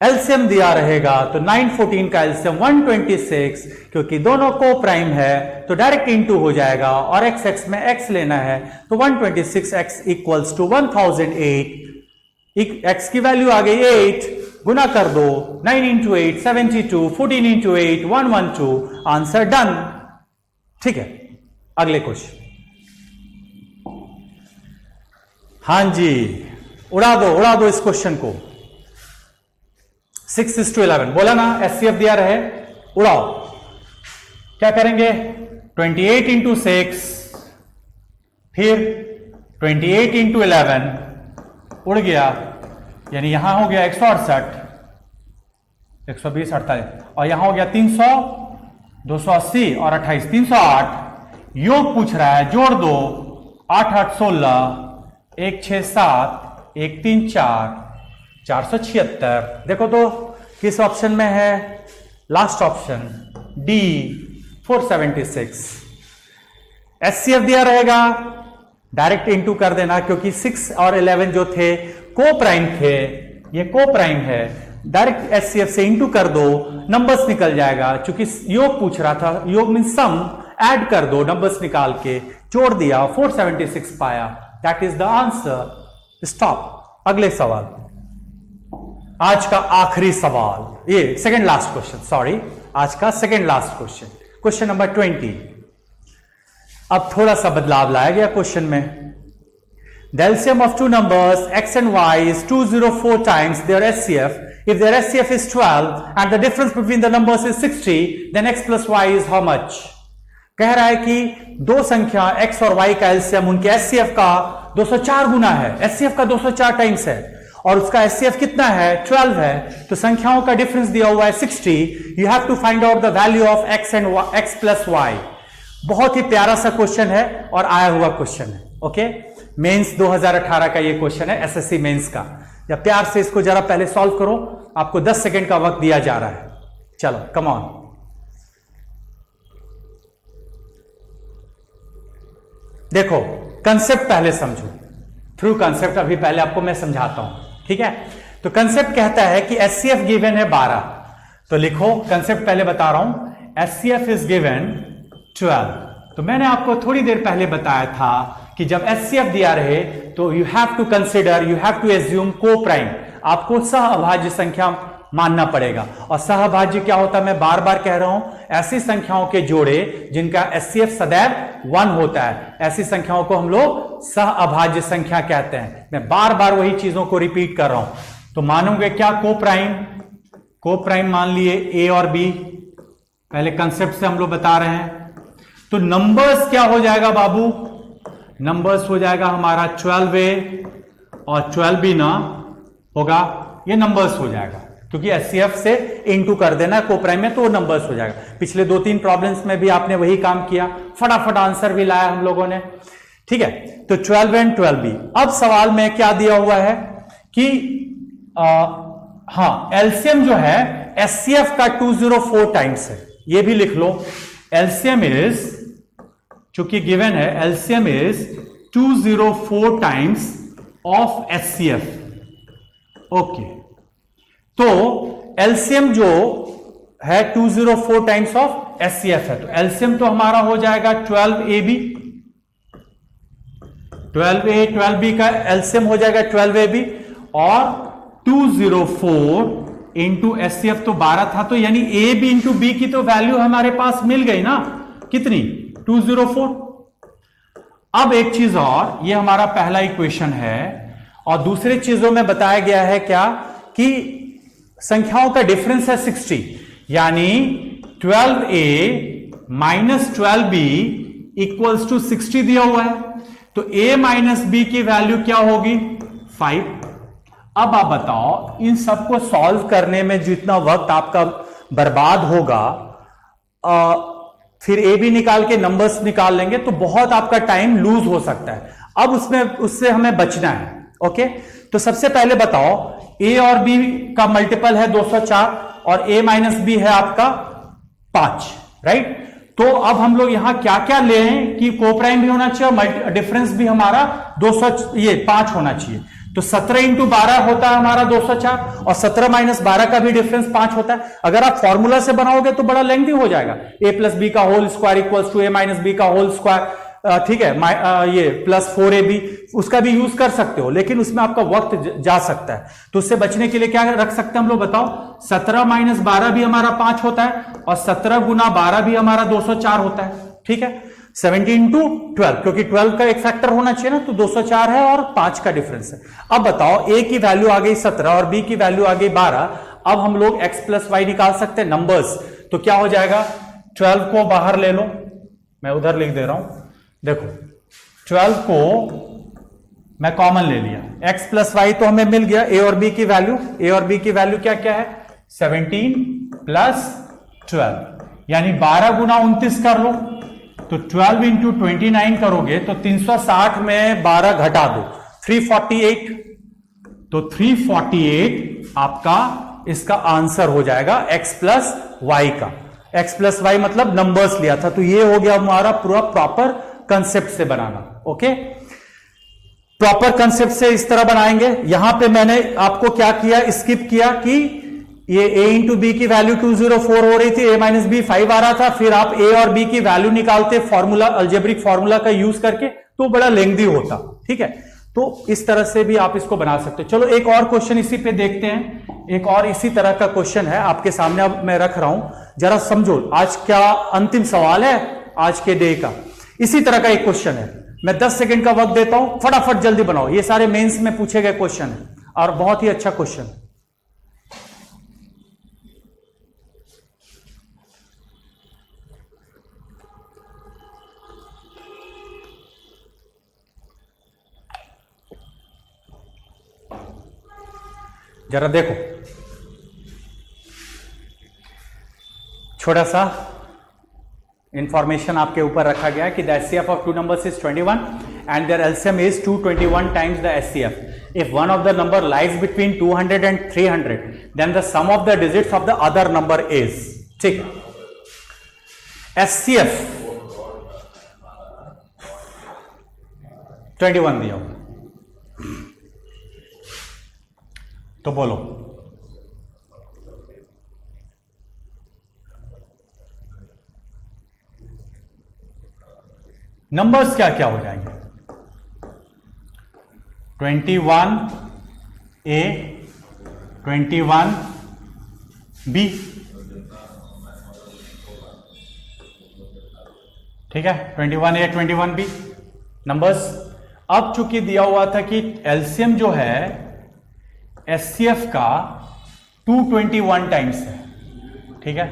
एलसीएम दिया रहेगा तो 914 का एलसीएम 126, क्योंकि दोनों को प्राइम है तो डायरेक्ट इंटू हो जाएगा, और एक्स एक्स में एक्स लेना है तो 126x इक्वल्स टू 1008। एक्स की वैल्यू आ गई 8, गुना कर दो 9 इंटू 8 72, 14 इंटू 8 112, आंसर डन। ठीक है, अगले क्वेश्चन। हाँ जी, उड़ा दो इस क्वेश्चन को। 6:11 बोला ना, एचसीएफ दिया रहे, उड़ाओ। क्या करेंगे 28 इंटू 6, फिर 28 इंटू 11 उड़ गया, यानी यहां हो गया 168, 120 48, और यहां हो गया 300, 280 और 28 308। योग पूछ रहा है, जोड़ दो 8 8 16, 1 6 7, 1 3 4, 476। देखो तो किस ऑप्शन में है, लास्ट ऑप्शन डी 476। एचसीएफ दिया रहेगा, डायरेक्ट इंटू कर देना, क्योंकि 6 और 11 जो थे को प्राइम थे, ये को प्राइम है, डायरेक्ट एचसीएफ से इंटू कर दो, नंबर्स निकल जाएगा। चूंकि योग पूछ रहा था, योग मीन सम, ऐड कर दो, नंबर्स निकाल के जोड़ दिया, 476 पाया। That is the answer. Stop. अगले सवाल, आज का आखिरी सवाल, ये सेकेंड लास्ट क्वेश्चन, सॉरी, आज का second last question, question number 20। अब थोड़ा सा बदलाव लाया गया क्वेश्चन में। The LCM of two numbers x and y is 204 times their SCF. If their SCF is 12 and the difference between the numbers is 60, then x plus y is how much? कह रहा है कि दो संख्या x और y का LCM उनके SCF का 204 गुना है, SCF का 204 टाइम्स है, और उसका SCF कितना है? 12 है। तो संख्याओं का डिफरेंस दिया हुआ है 60। You have to find out the value of x plus y। बहुत ही प्यारा सा क्वेश्चन है और आया हुआ क्वेश्चन है। ओके, मेंस 2018 का ये क्वेश्चन है, एसएससी मेंस का। या प्यार से इसको जरा पहले सॉल्व करो, आपको 10 सेकंड का वक्त दिया जा रहा है। चलो कम ऑन। देखो, कंसेप्ट पहले समझो, थ्रू कंसेप्ट अभी पहले आपको मैं समझाता हूं, ठीक है। तो कंसेप्ट कहता है कि एचसीएफ गिवन है 12, तो लिखो, कंसेप्ट पहले बता रहा हूं, एचसीएफ इज गिवन 12। तो मैंने आपको थोड़ी देर पहले बताया था कि जब एचसीएफ दिया रहे तो you have to consider, you have to assume co prime, आपको सहअभाज्य संख्या मानना पड़ेगा। और सहअभाज्य क्या होता है, मैं बार बार कह रहा हूं, ऐसी संख्याओं के जोड़े जिनका एचसीएफ सदैव 1 होता है, ऐसी संख्याओं को हम लोग सहअभाज्य संख्या कहते हैं। मैं बार बार वही चीजों को रिपीट कर रहा हूं। तो मानोगे क्या? को प्राइम मान लिए ए और बी, पहले कंसेप्ट से हम लोग बता रहे हैं। तो नंबर्स क्या हो जाएगा बाबू? नंबर्स हो जाएगा हमारा 12A और 12B ना होगा, ये नंबर्स हो जाएगा, क्योंकि एचसीएफ से इनटू कर देना को प्राइम में, तो वो नंबर्स हो जाएगा। पिछले 2-3 प्रॉब्लम्स में भी आपने वही काम किया, फटाफट आंसर भी लाया हम लोगों ने, ठीक है। तो 12A एंड 12B। अब सवाल में क्या दिया हुआ है कि हाँ, एलसीएम जो है एचसीएफ का 204 टाइम्स है, ये भी लिख लो। एलसीएम इज, चूंकि गिवन है, LCM is 204 times of HCF. Okay, तो एलसीएम जो है 204 टाइम्स ऑफ एचसीएफ है, तो एलसीएम तो हमारा हो जाएगा 12AB, 12A 12B का एलसीएम हो जाएगा 12AB, और 204 इंटू एचसीएफ तो 12 था, तो यानी ए बी इंटू बी की तो वैल्यू हमारे पास मिल गई ना, कितनी? 204। अब एक चीज और, ये हमारा पहला इक्वेशन है, और दूसरे चीजों में बताया गया है क्या कि संख्याओं का डिफरेंस है 60, यानी 12A minus 12B equals to 60 दिया हुआ है। तो A माइनस बी की वैल्यू क्या होगी? 5। अब आप बताओ, इन सबको सॉल्व करने में जितना वक्त आपका बर्बाद होगा, फिर ए बी निकाल के नंबर्स निकाल लेंगे तो बहुत आपका टाइम लूज हो सकता है। अब उससे हमें बचना है। ओके, तो सबसे पहले बताओ, ए और बी का मल्टीपल है 204 और ए माइनस बी है आपका 5, राइट। तो अब हम लोग यहां क्या क्या ले कि को प्राइम भी होना चाहिए और डिफरेंस भी हमारा 5 होना चाहिए। तो 17 इंटू 12 होता है हमारा 204, और 17 माइनस 12 का भी डिफरेंस 5 होता है। अगर आप फॉर्मूला से बनाओगे तो बड़ा लेंथी हो जाएगा, ए प्लस बी का whole square equals to a minus b का होल स्क्वायर, ठीक है। ये प्लस 4AB उसका भी यूज कर सकते हो, लेकिन उसमें आपका वक्त जा सकता है। तो उससे बचने के लिए क्या रख सकते हैं हम लोग, बताओ। 17 माइनस 12 भी हमारा 5 होता है, और 17 गुना 12 भी हमारा 204 होता है, ठीक है। 17 इंटू 12, क्योंकि 12 का एक फैक्टर होना चाहिए ना, तो 204 है और 5 का डिफरेंस है। अब बताओ, ए की वैल्यू आ गई 17 और बी की वैल्यू आ गई 12। अब हम लोग x प्लस वाई निकाल सकते हैं नंबर्स। तो क्या हो जाएगा, 12 को बाहर ले लो, मैं उधर लिख दे रहा हूं, देखो 12 को मैं कॉमन ले लिया, x प्लस वाई तो हमें मिल गया। ए और बी की वैल्यू, ए और बी की वैल्यू क्या क्या है, 17 प्लस 12, यानी 12 गुना 29 कर लो। तो 12 इंटू 29 करोगे तो 360 में 12 घटा दो, 348। तो 348 आपका इसका आंसर हो जाएगा x प्लस वाई का। x प्लस वाई मतलब नंबर्स लिया था। तो ये हो गया हमारा पूरा प्रॉपर कंसेप्ट से बनाना। ओके, प्रॉपर कंसेप्ट से इस तरह बनाएंगे। यहां पे मैंने आपको क्या किया, स्किप किया कि ये a इंटू बी की वैल्यू 204 हो रही थी, a माइनस बी 5 आ रहा था, फिर आप a और b की वैल्यू निकालते फॉर्मूला, अल्जेब्रिक फॉर्मूला का यूज करके, तो बड़ा लेंथी होता। ठीक है, तो इस तरह से भी आप इसको बना सकते हो। चलो एक और क्वेश्चन इसी पे देखते हैं। एक और इसी तरह का क्वेश्चन है आपके सामने, अब मैं रख रहा हूं, जरा समझो। आज क्या अंतिम सवाल है आज के डे का, इसी तरह का एक क्वेश्चन है। मैं 10 सेकंड का वक्त देता हूं, फटाफट जल्दी बनाओ। ये सारे मेंस में पूछे गए क्वेश्चन है और बहुत ही अच्छा क्वेश्चन। जरा देखो, छोटा सा इंफॉर्मेशन आपके ऊपर रखा गया है कि the HCF of two numbers is 21 and their LCM is 221 times the HCF. If one of the number lies between 200 and 300, then the sum of the digits of the other number is. ठीक, HCF 21 दिया, तो बोलो numbers क्या क्या हो जाएंगे। 21A 21B, ठीक है, 21A 21B नंबर्स। अब चूंकि दिया हुआ था कि एलसीएम जो है एचसीएफ का 221 टाइम्स है, ठीक है,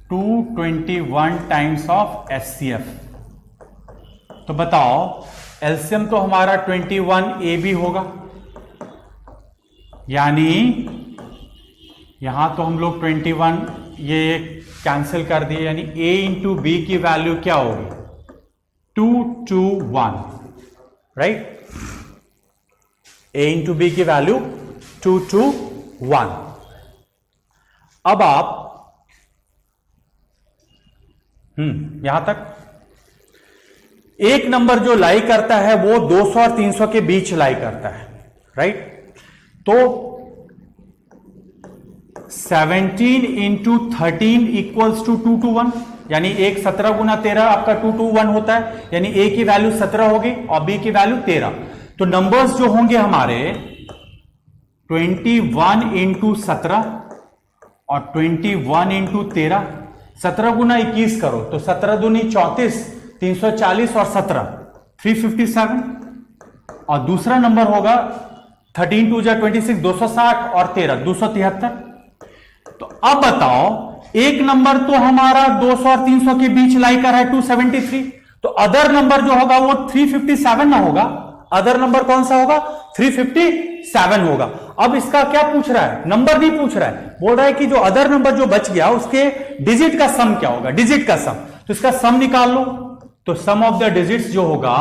221 टाइम्स ऑफ एचसीएफ। तो बताओ एलसीएम तो हमारा 21A भी होगा, यानी यहां तो हम लोग 21 ये कैंसिल कर दिए, यानी A इंटू बी की वैल्यू क्या होगी 221, राइट। A इंटू बी की वैल्यू 221। अब आप यहां तक एक नंबर जो लाई करता है वो 200 और 300 के बीच लाई करता है, राइट। तो 17 इंटू 13 इक्वल्स टू 221, यानी एक 17 गुना 13 आपका 221 होता है, यानी A की वैल्यू 17 होगी और B की वैल्यू 13। तो नंबर्स जो होंगे हमारे 21 इंटू 17 और 21 इंटू 13, 17 गुना 21 करो तो 17 दूनी 34, 340 और 17 357, और दूसरा नंबर होगा 13 टू जा 26 260 और 13 273। तो अब बताओ एक नंबर तो हमारा 200 और 300 के बीच लाई कर है 273, तो अदर नंबर जो होगा वो 357 ना होगा, अदर नंबर कौन सा होगा 357 होगा। अब इसका क्या पूछ रहा है, नंबर नहीं पूछ रहा है, बोल रहा है कि जो अदर नंबर जो बच गया उसके डिजिट का सम क्या होगा, डिजिट का सम। तो इसका सम निकाल लो, तो सम ऑफ द डिजिट्स जो होगा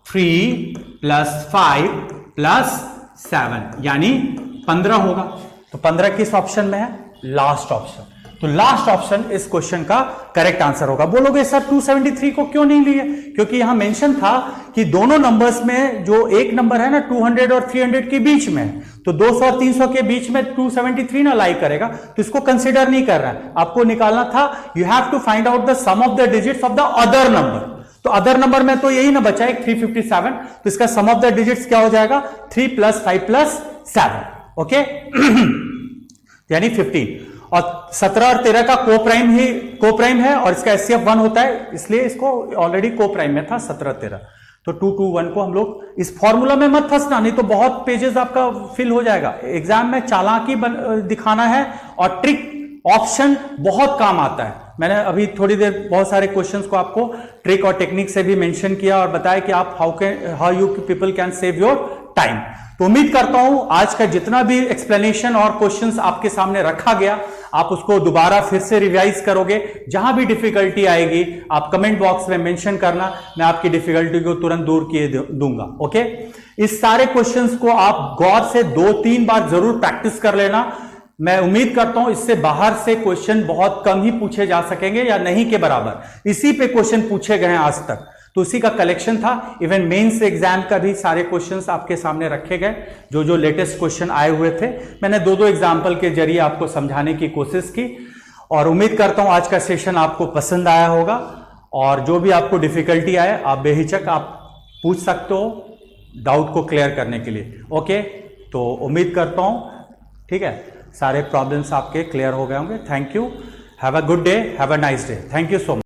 3 + 5 + 7 यानी 15 होगा। तो 15 किस ऑप्शन में है, लास्ट ऑप्शन। तो लास्ट ऑप्शन इस क्वेश्चन का करेक्ट आंसर होगा। बोलोगे सर 273 को क्यों नहीं लिए, क्योंकि यहां मेंशन था कि दोनों नंबर्स में जो एक नंबर है ना 200 और 300 के बीच में, तो 200 और 300 के बीच में 273 ना लाई करेगा, तो इसको कंसीडर नहीं कर रहा है। आपको निकालना था you have to find out the sum of the digits of the other number. तो अदर नंबर में तो यही ना बचा है 357, तो इसका सम ऑफ द डिजिट्स क्या हो जाएगा 3 + 5 + 7, ओके यानी 15। और 17 और 13 का कोप्राइम है और इसका HCF 1 होता है, इसलिए इसको ऑलरेडी कोप्राइम में था 17 13। तो 221 को हम लोग इस फॉर्मूला में मत फंसना, नहीं तो बहुत पेजेस आपका फिल हो जाएगा। एग्जाम में चालाकी दिखाना है और ट्रिक ऑप्शन बहुत काम आता है। मैंने अभी थोड़ी देर बहुत सारे क्वेश्चंस को आपको ट्रिक और टेक्निक से भी मेंशन किया और बताया कि आप how you people can save your time. तो उम्मीद करता हूं आज का जितना भी एक्सप्लेनेशन और क्वेश्चंस आपके सामने रखा गया आप उसको दोबारा फिर से रिवाइज करोगे। जहां भी डिफिकल्टी आएगी आप कमेंट बॉक्स में मेंशन करना, मैं आपकी डिफिकल्टी को तुरंत दूर किए दूंगा। ओके, इस सारे क्वेश्चंस को आप गौर से 2-3 बार जरूर प्रैक्टिस कर लेना। मैं उम्मीद करता हूं इससे बाहर से क्वेश्चन बहुत कम ही पूछे जा सकेंगे या नहीं के बराबर। इसी पे क्वेश्चन पूछे गए हैं आज तक, तो उसी का कलेक्शन था। इवन मेंस एग्जाम का भी सारे क्वेश्चंस आपके सामने रखे गए, जो जो लेटेस्ट क्वेश्चन आए हुए थे। मैंने दो दो एग्जाम्पल के जरिए आपको समझाने की कोशिश की और उम्मीद करता हूं आज का सेशन आपको पसंद आया होगा। और जो भी आपको डिफिकल्टी आए आप बेहिचक आप पूछ सकते हो डाउट को क्लियर करने के लिए। ओके, तो उम्मीद करता हूं, ठीक है, सारे प्रॉब्लम्स आपके क्लियर हो गए होंगे। Thank you, have a good day, have a nice day, thank you so much.